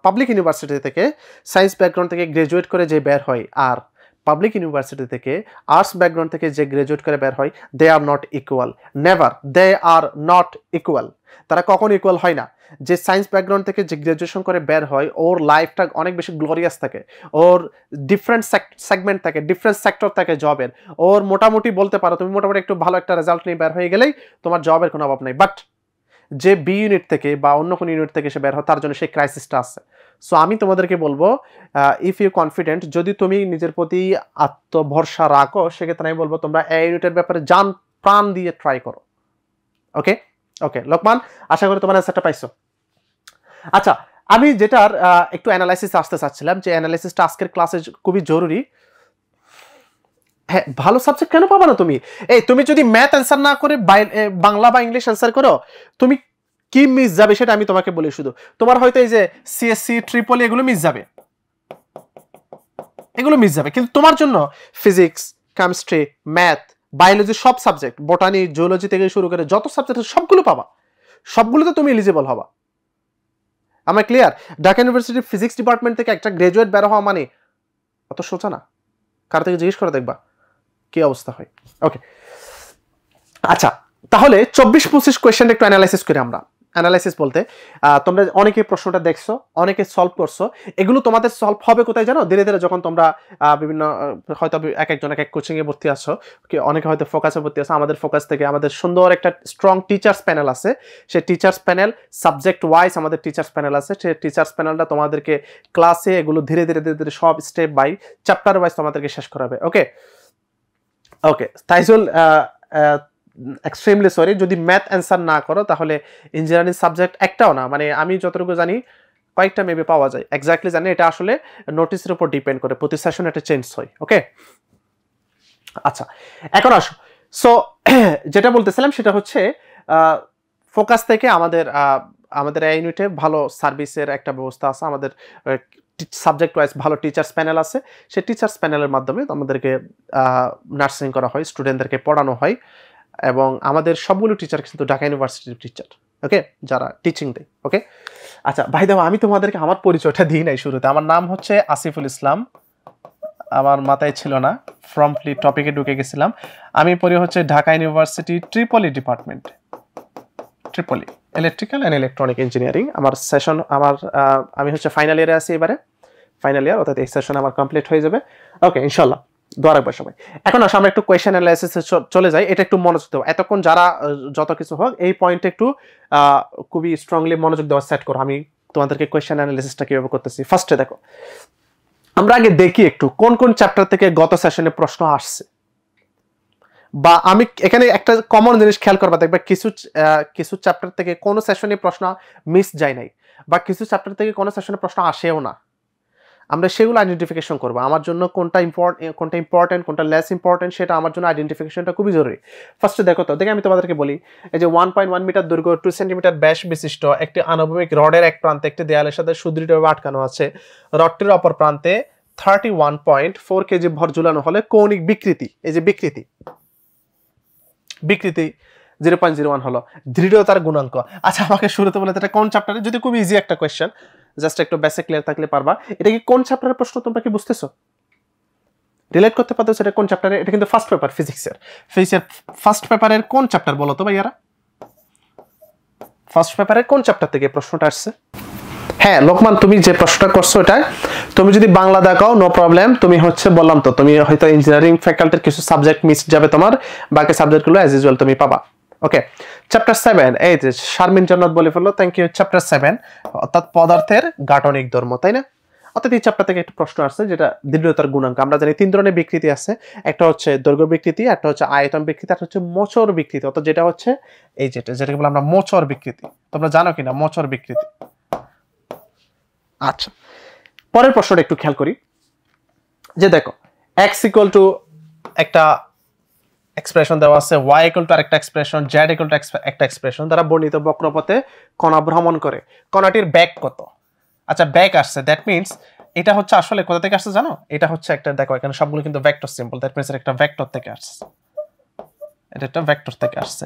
পাবলিক ইউনিভার্সিটি থেকে সায়েন্স ব্যাকগ্রাউন্ড থেকে গ্রাজুয়েট করে যে বের হয়, আর পাবলিক ইউনিভার্সিটি থেকে আর্টস ব্যাকগ্রাউন্ড থেকে যে গ্রাজুয়েট করে বের হয়, they are not equal, never, they are not equal. তারা কখন ইকুয়াল হয় না। যে সায়েন্স ব্যাকগ্রাউন্ড থেকে যে গ্রাজুয়েশন করে বের হয়, ওর লাইফটা অনেক বেশি গ্লোরিয়াস থাকে, ওর ডিফারেন্ট সেগমেন্ট থাকে, ডিফারেন্ট সেক্টর থাকে জবের, ওর মোটামুটি বলতে পারো তুমি মোটামুটি একটু ভালো একটা রেজাল্ট নিয়ে বের হয়ে গেলেই তোমার জবের কোনো অভাব নেই। বাট যে বি ইউনিট থেকে বা অন্য কোনো ইউনিট থেকে সে বের হয়, তার জন্য সেই ক্রাইসিসটা আছে। সো আমি তোমাদেরকে বলবো, ইফ ইউ কনফিডেন্ট, যদি তুমি নিজের প্রতি আত্মভরসা রাখো, সেক্ষেত্রে আমি বলবো তোমরা এই ইউনিটের ব্যাপারে জান প্রাণ দিয়ে ট্রাই করো। ওকে ওকে লোকমান, আশা করি তোমার অ্যান্সারটা পাইছো। আচ্ছা, আমি যেটার একটু অ্যানালাইসিস আসতে চাচ্ছিলাম, যে অ্যানালাইসিসটা আজকের ক্লাসে খুবই জরুরি। হ্যাঁ, ভালো সাবজেক্ট কেন পাবা না তুমি? তুমি যদি ম্যাথ অ্যান্সার না করে বাংলা বা ইংলিশ অ্যান্সার করো, তুমি কি মিস যাবে সেটা আমি তোমাকে বলি। শুধু তোমার হয়তো এই যে সিএসসি, ট্রিপল এগুলো মিস যাবে, এগুলো মিস যাবে, কিন্তু তোমার জন্য ফিজিক্স, কেমিস্ট্রি, ম্যাথ, বায়োলজি, সব সাবজেক্ট, বোটানি, জিওলজি থেকে শুরু করে যত সাবজেক্ট আছে সবগুলো পাবা, সবগুলোতে তুমি এলিজিবল হবা। আমার ক্লিয়ার? ঢাকা ইউনিভার্সিটির ফিজিক্স ডিপার্টমেন্ট থেকে একটা গ্রাজুয়েট বের হওয়া মানে অত সোজা না। কার থেকে জিজ্ঞেস করে দেখবা কি অবস্থা হয়। ওকে, আচ্ছা, তাহলে 24-25 কোয়েশ্চেনটা একটু অ্যানালাইসিস করি আমরা। অ্যানালাইসিস বলতে তোমরা অনেকে প্রশ্নটা দেখছো, অনেকে সলভ করছো। এগুলো তোমাদের সলভ হবে কোথায় জানো? ধীরে ধীরে যখন তোমরা বিভিন্ন হয়তো এক একজন এক এক কোচিং এ ভর্তি আসছো, অনেকে হয়তো ফোকাসে ভর্তি আসো। আমাদের ফোকাস থেকে আমাদের সুন্দর একটা স্ট্রং টিচার্স প্যানেল আছে। সেই টিচার্স প্যানেল সাবজেক্ট ওয়াইজ আমাদের টিচার্স প্যানেল আছে। সেই টিচার্স প্যানেলটা তোমাদেরকে ক্লাসে এগুলো ধীরে ধীরে ধীরে ধীরে সব স্টেপ বাই চ্যাপ্টার ওয়াইজ তোমাদেরকে শেষ করাবে। ওকে ওকে, তাইজুল এক্সট্রিমলি সরি, যদি ম্যাথ অ্যান্সার না করো তাহলে ইঞ্জিনিয়ারিং সাবজেক্ট একটাও না, মানে আমি যতটুকু জানি কয়েকটা মেবি পাওয়া যায়, এক্স্যাক্টলি জানি। এটা আসলে নোটিসের উপর ডিপেন্ড করে, প্রতি সেশনে এটা চেঞ্জ হয়। ওকে, আচ্ছা, এখন আসো। সো যেটা বলতেছিলাম সেটা হচ্ছে ফোকাস থেকে আমাদের আমাদের এই ইউনিটে ভালো সার্ভিসের একটা ব্যবস্থা আছে। আমাদের সাবজেক্ট ওয়াইজ ভালো টিচার্স প্যানেল আছে। সেই টিচার্স প্যানেলের মাধ্যমে আমাদেরকে নার্সিং করা হয়, স্টুডেন্টদেরকে পড়ানো হয়, এবং আমাদের সবগুলো টিচার কিন্তু ঢাকা ইউনিভার্সিটির টিচার। ওকে, যারা টিচিং দেয়। ওকে, আচ্ছা ভাই দেখো, আমি তোমাদেরকে আমার পরিচয়টা দিই নাই শুরুতে। আমার নাম হচ্ছে আসিফুল ইসলাম, আমার মাথায় ছিল না, প্রম্পটলি টপিকে ঢুকে গেছিলাম। আমি পড়ি হচ্ছে Dhaka university Tripoli department, Tripoli electrical and electronic engineering. আমার সেশন আমি হচ্ছে ফাইনাল ইয়ারে আছি এবারে, ফাইনাল ইয়ার, অর্থাৎ এই সেশন আমার কমপ্লিট হয়ে যাবে। ওকে, ইনশাল্লাহ দোয়া রাখবো সবাই। এখন আসো আমরা একটু কোয়েশ্চেন অ্যানালাইসিসে চলে যাই। এটা একটু মনোযোগ দেবো এতক্ষণ, যারা যত কিছু হোক এই পয়েন্টে একটু খুবই স্ট্রংলি মনোযোগ দেওয়া সেট করো। আমি তোমাদেরকে কোয়েশ্চেন অ্যানালাইসিসটা কিভাবে করতেছি। ফার্স্টে দেখো, আমরা আগে দেখি একটু কোন কোন চ্যাপ্টার থেকে গত সেশনে প্রশ্ন আসছে, বা আমি এখানে একটা কমন জিনিস খেয়াল করবা, দেখবা কিছু চ্যাপ্টার থেকে কোনো সেশনে প্রশ্ন মিস যায় নাই, বা কিছু চ্যাপ্টার থেকে কোনো সেশনে প্রশ্ন আসেও না। আমরা সেগুলো আইডেন্টিফিকেশন করবো। আমার জন্য কোনটা ইম্পর্টেন্ট কোনটা লেস ইম্পর্টেন্ট, সেটা আমার জন্য আইডেন্টিফিকেশনটা খুবই জরুরি। ফার্স্টে দেখো তো, দেখে আমি তোমাদেরকে বলি, এই যে 1.1 মিটার দৈর্ঘ্য, 2 সেন্টিমিটার ব্যাস বিশিষ্ট একটি আনুভূমিক রডের এক প্রান্তে একটি দেয়ালের সাথে সুদৃঢ়ভাবে আটকানো আছে। রডটির অপর প্রান্তে 31.4 কেজি ভর ঝুলানো হলে কৌণিক বিকৃতি, এই যে বিকৃতি 0.01 হলো দৃঢ়তার গুণাঙ্ক। আচ্ছা, আমাকে শুরুতে বলে এটা কোন চ্যাপ্টারে? যদি খুব ইজি একটা কোয়েশ্চেন, জাস্ট একটু বেসিক ক্লিয়ার থাকলে পারবা। এটা কি কোন চ্যাপ্টারের প্রশ্ন, তোমরা কি বুঝতেছো? রিলেট করতে পারতেছো এটা কোন চ্যাপ্টারে? এটা কিন্তু ফার্স্ট পেপার ফিজিক্সের ফার্স্ট পেপারের কোন চ্যাপ্টার বলো তো ভাইয়ারা? ফার্স্ট পেপারের কোন চ্যাপ্টার থেকে প্রশ্নটা আসছে? হ্যাঁ লোকমান, তুমি যে প্রশ্নটা করছো এটা তুমি যদি বাংলা দেখাও নো প্রবলেম। তুমি হচ্ছে বললাম তো, তুমি হয়তো ইঞ্জিনিয়ারিং ফ্যাকাল্টির কিছু সাবজেক্ট মিস যাবে তোমার, বাকি সাবজেক্টগুলো অ্যাজ ইউজুয়াল তুমি পাবা। ওকে, চ্যাপ্টার 7, এই যে শারমিন জান্নাত বলে ফেললো, থ্যাংক ইউ। চ্যাপ্টার 7 অর্থাৎ পদার্থের গাঠনিক ধর্ম, তাই না? অর্থাৎ এই চ্যাপ্টার থেকে একটা প্রশ্ন আসছে, যেটা দৃঢ়তার গুণাঙ্ক। আমরা জানি 3 ধরনের বিকৃতি আছে, একটা হচ্ছে দৈর্ঘ্য বিকৃতি, একটা হচ্ছে আয়তন বিকৃতি, একটা হচ্ছে মোচর বিকৃতি। অর্থাৎ যেটা হচ্ছে এই যেটাকে বলে আমরা মোচর বিকৃতি। তোমরা জানো কিনা মোচর বিকৃতি? আচ্ছা, পরের প্রশ্নটা একটু খেয়াল করি, যে দেখো x ইকুয়াল টু একটা এক্সপ্রেশন দেওয়া আছে, y ইকুয়াল টু আরেকটা এক্সপ্রেশন, z ইকুয়াল টু একটা এক্সপ্রেশন দ্বারা বর্ণিত বক্রপথে কণা ভ্রমণ করে, কণাটির বেগ কত? আচ্ছা, বেগ আসছে, দ্যাট মিন্স এটা হচ্ছে আসলে কোথা থেকে আসছে জানো? এটা হচ্ছে একটা, দেখো এখানে সবগুলো কিন্তু ভেক্টর সিম্বল, দ্যাট মিন্স একটা ভেক্টর থেকে আসছে, এটা একটা ভেক্টর থেকে আসছে।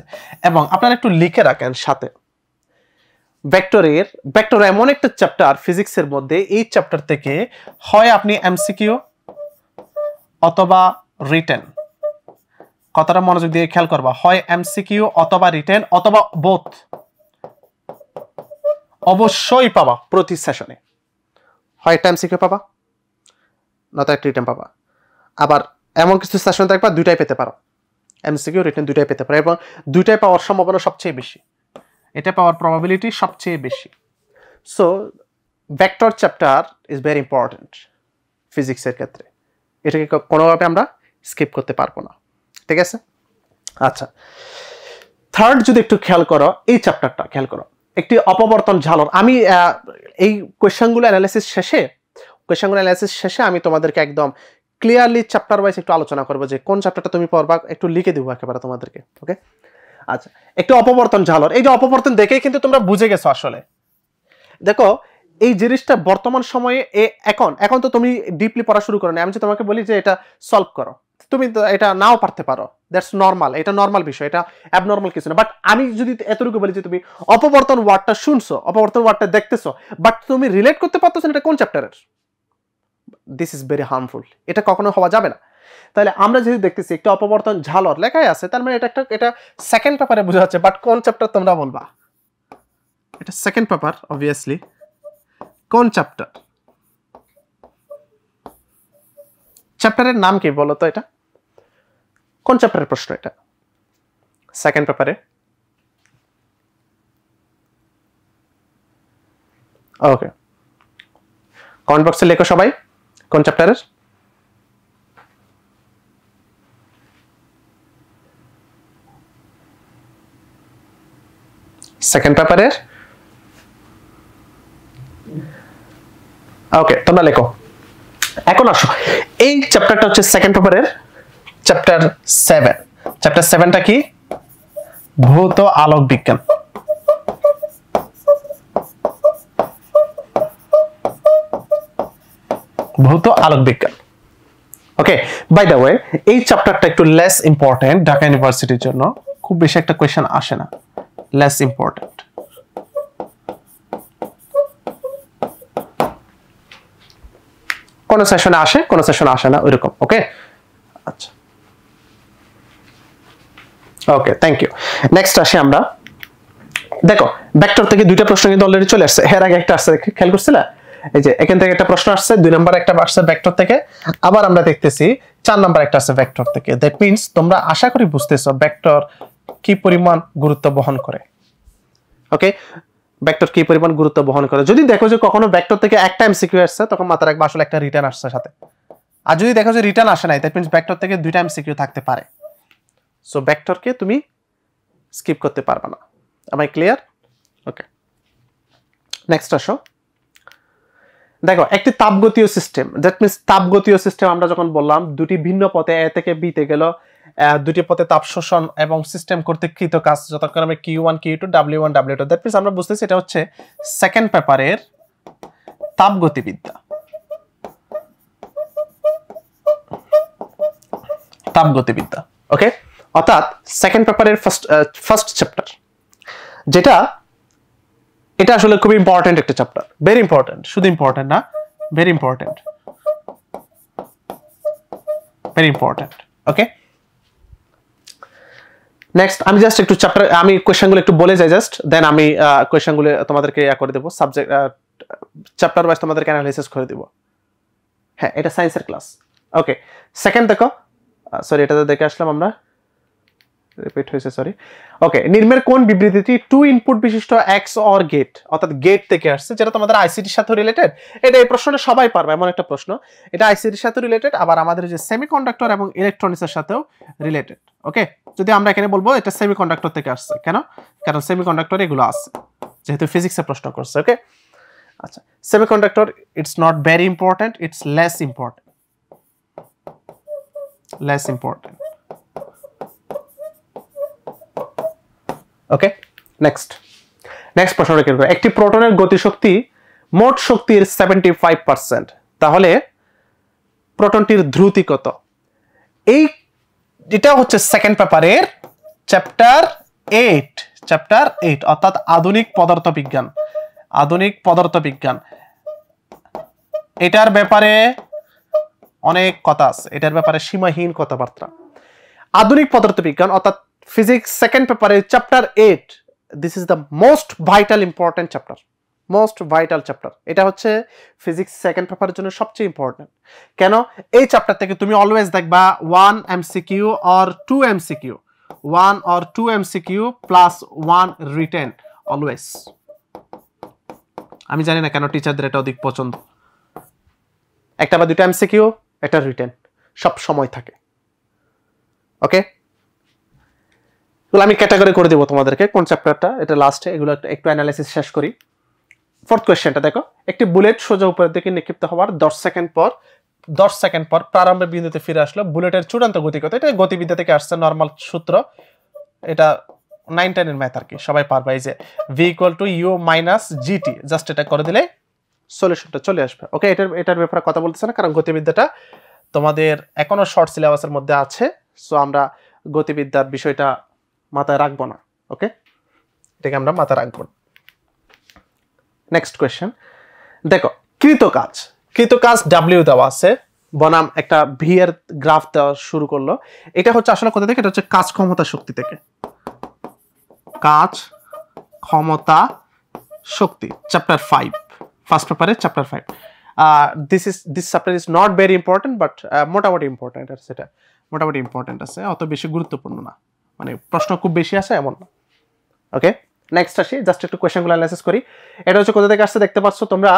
এবং আপনারা একটু লিখে রাখেন সাথে, ভেক্টর এমন একটা চ্যাপ্টার ফিজিক্সের মধ্যে, এই চ্যাপ্টার থেকে হয় আপনি এমসিকিউ অথবা রিটেন, কথাটা মনোযোগ দিয়ে খেয়াল করবা, হয় এমসিকিউ অথবা রিটেন অথবা বোথ অবশ্যই পাবা প্রতি সেশনে। হয় একটা এমসিকিউ পাবা, নয়তো একটা রিটেন পাবা। আবার এমন কিছু সেশন দেখবা দুইটাই পেতে পারো, এমসিকিউ রিটেন দুইটাই পেতে পারো, এবং দুইটাই পাওয়ার সম্ভাবনা সবচেয়ে বেশি, এটা পাওয়ার প্রবাবিলিটি সবচেয়ে বেশি। So vector chapter is very important ফিজিক্সের ক্ষেত্রে, এটাকে কোনোভাবে আমরা স্কিপ করতে পারবো না, ঠিক আছে? আচ্ছা, থার্ড যদি একটু খেয়াল করো, এই চ্যাপ্টারটা খেয়াল করো, একটি অপবর্তন ঝালর। আমি এই কোয়েশ্চেনগুলো অ্যানালাইসিস শেষে আমি তোমাদেরকে একদম ক্লিয়ারলি চ্যাপ্টার ওয়াইজ একটু আলোচনা করবো যে কোন চ্যাপ্টারটা তুমি পড়বা, একটু লিখে দিব একেবারে তোমাদেরকে। ওকে, আচ্ছা, একটু অপবর্তন ঝালর। এই যে অপবর্তন দেখেই কিন্তু তোমরা বুঝে গেছো আসলে। দেখো এই জিনিসটা বর্তমান সময়ে এখন তো তুমি ডিপলি পড়া শুরু করো না। আমি যে তোমাকে বলি যে এটা সলভ করো, তুমি তো এটা নাও পারতে পারো, দ্যাটস নর্মাল, এটা নর্মাল বিষয়, এটা অ্যাবনর্মাল কিছু না। বাট আমি যদি এতটুকু বলি যে তুমি অপবর্তন ওয়ার্ডটা শুনছো, অপবর্তন ওয়ার্ডটা দেখতেছো, বাট তুমি রিলেট করতে পারতেছো না এটা কোন চ্যাপ্টারের, দিস ইজ ভেরি হার্মফুল, এটা কখনো হওয়া যাবে না। তাহলে আমরা যেহেতু দেখতেছি একটা অপবর্তন ঝালর লেখাই আছে, তার মানে এটা সেকেন্ড পেপারে বোঝা যাচ্ছে। বাট কোন চ্যাপ্টার তোমরা বলবা? এটা সেকেন্ড পেপার অবভিয়াসলি। কোন চ্যাপ্টার? চ্যাপ্টারের নাম কি বলো তো? এটা কোন চ্যাপ্টারের প্রশ্ন? এটা সেকেন্ড পেপারে। ওকে, কমেন্ট বক্সে লেখো সবাই কোন চ্যাপ্টারের। সেকেন্ড পেপারের। ওকে, তোমরা লেখো। এখন আসো, এই চ্যাপ্টারটা হচ্ছে সেকেন্ড পেপারের চ্যাপ্টার 7। চ্যাপ্টার 7টা কি? ভৌত আলোক বিজ্ঞান। ভৌত আলোক বিজ্ঞান। ওকে, বাই দ্য ওয়ে এই চ্যাপ্টারটা একটু লেস ইম্পর্টেন্ট ঢাকা ইউনিভার্সিটির জন্য, খুব বেশি একটা কোয়েশ্চেন আসে না, লেস ইম্পর্টেন্ট। কোন সেশনে আসে, কোন সেশনে আসে না, ওইরকম। ওকে, আচ্ছা, ওকে, থ্যাংক ইউ। নেক্সট আসি আমরা। দেখো ভেক্টর থেকে দুইটা প্রশ্ন কিন্তু অলরেডি চলে আসছে। এর আগে একটা আসছে, খেয়াল করছিলা? এই যে এখান থেকে একটা প্রশ্ন আসছে, 2 নাম্বার একটা আসছে ভেক্টর থেকে, আবার আমরা দেখতেছি 4 নাম্বার একটা আসছে ভেক্টর থেকে। দ্যাট মিন্স তোমরা আশা করি বুঝতেছো ভেক্টর কি পরিমাণ গুরুত্ব বহন করে। ওকে, ভেক্টর কি পরিমাণ গুরুত্ব বহন করে। যদি দেখো যে কখনো ভেক্টর থেকে একটা এমসিকিউ আসছে, তখন মাথায় রাখবা আসলে একটা রিটার্ন আসছে সাথে। আর যদি দেখো যে রিটার্ন আসে নাই, দ্যাট মিন্স ভেক্টর থেকে 2টা এমসিকিউ থাকতে পারে। সো ভেক্টরকে তুমি স্কিপ করতে পারবে না। am I clear? Okay, next আসো। দেখো একটি তাপগতীয় সিস্টেম, দ্যাট মিন্স তাপগতীয় সিস্টেম আমরা যখন বললাম দুটি ভিন্ন পথে এ থেকে বি তে গেল, দুটি পথে তাপ শোষণ এবং সিস্টেম কর্তৃক কৃত কাজ যতক্ষণ আমরা Q1 Q2 W1 W2, that means আমরা বুঝতেছি এটা হচ্ছে সেকেন্ড পেপারের তাপগতিবিদ্যা। তাপগতিবিদ্যা। ওকে, অর্থাৎ সেকেন্ড পেপারের ফার্স্ট চ্যাপ্টার, যেটা এটা আসলে খুব ইম্পর্টেন্ট একটা চ্যাপ্টার, ভেরি ইম্পর্টেন্ট, শুধু ইম্পর্টেন্ট না, ভেরি ইম্পর্টেন্ট, ভেরি ইম্পর্টেন্ট। ওকে, নেক্সট আমি জাস্ট একটু চ্যাপ্টার, আমি কোয়েশ্চেনগুলো একটু বলে যাই জাস্ট, দেন আমি কোয়েশ্চেনগুলো তোমাদেরকে করে দেবো, সাবজেক্ট চ্যাপ্টার ওয়াইজ তোমাদেরকে অ্যানালাইসিস করে দেবো। হ্যাঁ, এটা সায়েন্সের ক্লাস। ওকে, সেকেন্ড দেখো, সরি এটাতে দেখে আসলাম আমরা, রিপিট হয়েছে, সরি। ওকে, নিম্নের কোন বিবৃতিটি 2 ইনপুট বিশিষ্ট XOR গেট, অর্থাৎ গেট থেকে আসছে, যেটা তোমাদের আইসিটির সাথে রিলেটেড। এটা এই প্রশ্নটা সবাই পারবে, এমন একটা প্রশ্ন। এটা আইসিটির সাথে রিলেটেড, আবার আমাদের যে সেমিকন্ডাক্টর এবং ইলেকট্রনিক্সের সাথেও রিলেটেড। ওকে, যদি আমরা এখানে বলবো এটা সেমিকন্ডাক্টর থেকে আসছে, কেন? কারণ সেমিকন্ডাক্টর এগুলো আছে, যেহেতু ফিজিক্সের প্রশ্ন করছে। ওকে, আচ্ছা, semiconductor it's not very important, it's less important, less important. Okay, next প্রশ্নটা কি? একটি প্রোটনের গতিশক্তি মোট শক্তির 75%, তাহলে প্রোটনটির ধ্রুতি কত? এটা হচ্ছে সেকেন্ড পেপারের চ্যাপ্টার 8, অর্থাৎ আধুনিক পদার্থবিজ্ঞান। আধুনিক পদার্থবিজ্ঞান, এটার ব্যাপারে অনেক কথা আছে, এটার ব্যাপারে সীমাহীন কথাবার্তা। আধুনিক পদার্থবিজ্ঞান অর্থাৎ ফিজিক্স সেকেন্ড পেপারের chapter 8, this is the most vital important chapter, most vital chapter. এটা হচ্ছে ফিজিক্স সেকেন্ড পেপারের জন্য সবচেয়ে ইম্পর্টেন্ট। কেন? এই চ্যাপ্টার থেকে তুমি অলওয়েজ দেখবা 1 MCQ or 2 MCQ, 1 or 2 MCQ plus 1 written, always. আমি জানি না কেন টিচারদের এটা অধিক পছন্দ, একটা বা দুটো MCQ, একটা রিটেন সব সময় থাকে। ওকে, এগুলো আমি ক্যাটাগরি করে দেবো তোমাদেরকে কোন চ্যাপ্টারটা, এটা লাস্টে এগুলো একটু অ্যানালাইসিস শেষ করি। ফোর্থ কোয়েশ্চেনটা দেখো, একটি বুলেট সোজা উপরের দিকে নিক্ষিপ্ত হওয়ার 10 সেকেন্ড পর প্রারম্ভের বিন্দুতে ফিরে আসলো। বুলেটের চূড়ান্ত গতি কত? এটা গতিবিদ্যা থেকে আসছে, নর্মাল সূত্র, এটা 9-10 এর ম্যাথ আর কি, সবাই পারবে। এই যে v = u - gt, জাস্ট এটা করে দিলে সলিউশনটা চলে আসবে। ওকে, এটার ব্যাপারে কথা বলতেছে না, কারণ গতিবিদ্যাটা তোমাদের এখনো শর্ট সিলেবাসের মধ্যে আছে, সো আমরা গতিবিদ্যার বিষয়টা মাথায় রাখবো না। ওকে, এটাকে আমরা মাথায় রাখবো। নেক্সট কোয়েশ্চেন দেখো, কৃতকাজ W দেওয়া আছে, বনাম একটা ভি এর গ্রাফ দেওয়া শুরু করলো। এটা হচ্ছে আসলে কোথা থেকে? এটা হচ্ছে কাজ ক্ষমতা শক্তি থেকে। কাজ ক্ষমতা শক্তি, চ্যাপ্টার 5, ফার্স্ট পেপারে chapter 5। This chapter is not very important, but মোটামুটি ইম্পর্টেন্ট আছে, এটা মোটামুটি ইম্পর্টেন্ট আছে, অত বেশি গুরুত্বপূর্ণ না, মানে প্রশ্ন খুব বেশি আছে এমন না। ওকে, নেক্সট আসি, জাস্ট একটু কোয়েশ্চেনগুলো অ্যানালাইসিস করি। এটা হচ্ছে কোথা থেকে আসছে দেখতে পাচ্ছ তোমরা,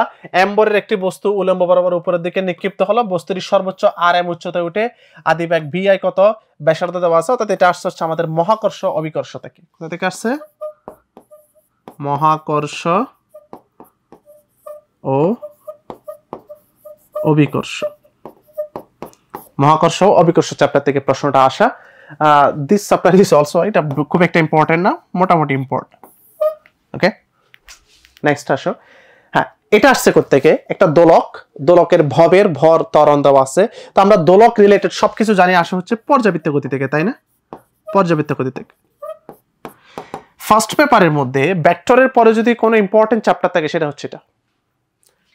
এম্বরের একটি বস্তু উলম্ব বরাবর উপরের দিকে নিক্ষিপ্ত হলো, বস্তুটি সর্বোচ্চ rm উচ্চতায় উঠে আদি বেগ vi কত ব্যাসার্ধ দেওয়া আছে, অর্থাৎ এটা আসছে হচ্ছে আমাদের মহাকর্ষ অভিকর্ষ থেকে। কোথা থেকে আসছে? মহাকর্ষ ও অভিকর্ষ, মহাকর্ষ অভিকর্ষ চ্যাপ্টার থেকে প্রশ্নটা আসা। দিস চ্যাপ্টার ইজ অলসো, এটা খুব একটা ইম্পর্টেন্ট না, মোটামুটি ইম্পর্টেন্ট। ওকে, নেক্সট আসো। হ্যাঁ, এটা আসছে কোত্থেকে? একটা দোলকের ভর ত্বরণ দেওয়া আছে। তো আমরা দোলক রিলেটেড সবকিছু জানি আসে হচ্ছে পর্যাবৃত্ত গতি থেকে, তাই না? পর্যাবৃত্ত গতি থেকে। ফার্স্ট পেপারের মধ্যে ভেক্টরের পরে যদি কোনো ইম্পর্টেন্ট চ্যাপ্টার থাকে সেটা হচ্ছে এটা,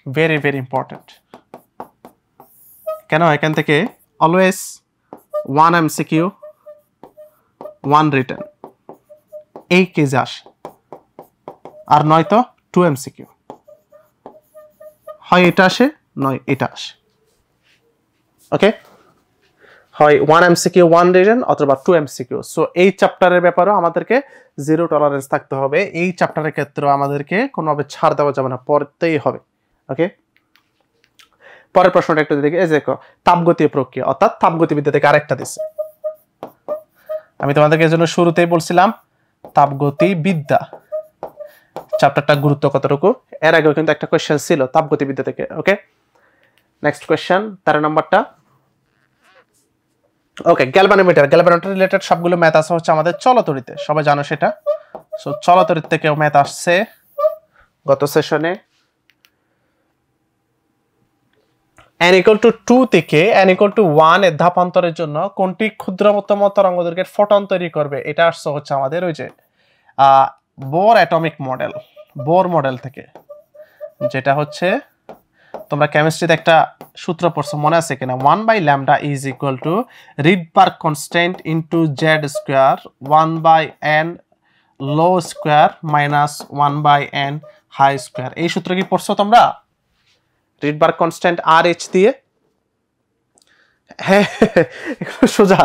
ভেরি ভেরি ইম্পর্টেন্ট। কেন? এখান থেকে অলওয়েজ 1 MCQ 1 রিটেন, এই কেজে আসে, আর নয়তো 2 MCQ, হয় এটা আসে নয় এটা আসে। ওকে, হয় 1 MCQ 1 রিটেন অথবা 2 MCQ। সো এই চ্যাপ্টারের ব্যাপারেও আমাদেরকে জিরো টলারেন্স থাকতে হবে, এই চ্যাপ্টারের ক্ষেত্রেও আমাদেরকে কোনোভাবে ছাড় দেওয়া যাবে না, পড়তেই হবে। ওকে, পরের প্রশ্নটা একটু দেখি। এই দেখো, তাপগতীয় প্রক্রিয়া, অর্থাৎ তাপগতিবিদ্যা থেকে আরেকটা দিছে। আমি তোমাদেরকে এর জন্য শুরুতেই বলছিলাম তাপগতিবিদ্যা চ্যাপ্টারটা গুরুত্ব কতটুকু, এর আগেও কিন্তু একটা কোয়েশ্চেন ছিল তাপগতিবিদ্যা থেকে। ওকে, নেক্সট কোয়েশ্চেন 13 নম্বরটা। ওকে, গ্যালভানোমিটার রিলেটেড সবগুলো ম্যাথ আছে হচ্ছে আমাদের চলতরিতে, সবাই জানো সেটা। সো চলতরিত থেকেও ম্যাথ আসছে গত সেশনে। n = 2 থেকে n = 1 এর ধাপান্তরের জন্য কোনটি ক্ষুদ্রতম তরঙ্গদৈর্ঘ্যের ফোটন তৈরি করবে? এটা আসছে হচ্ছে আমাদের ওই যে Bohr atomic model, Bohr model থেকে, যেটা হচ্ছে তোমরা কেমিস্ট্রিতে একটা সূত্র পড়ছো, মনে আছে কিনা? 1/λ = Rydberg constant into z² 1/n low square minus 1/n high square. এই সূত্র কি পড়ছো তোমরা? রিডবার্গ কনস্ট্যান্ট RH দিয়ে। হ্যাঁ, সোজা।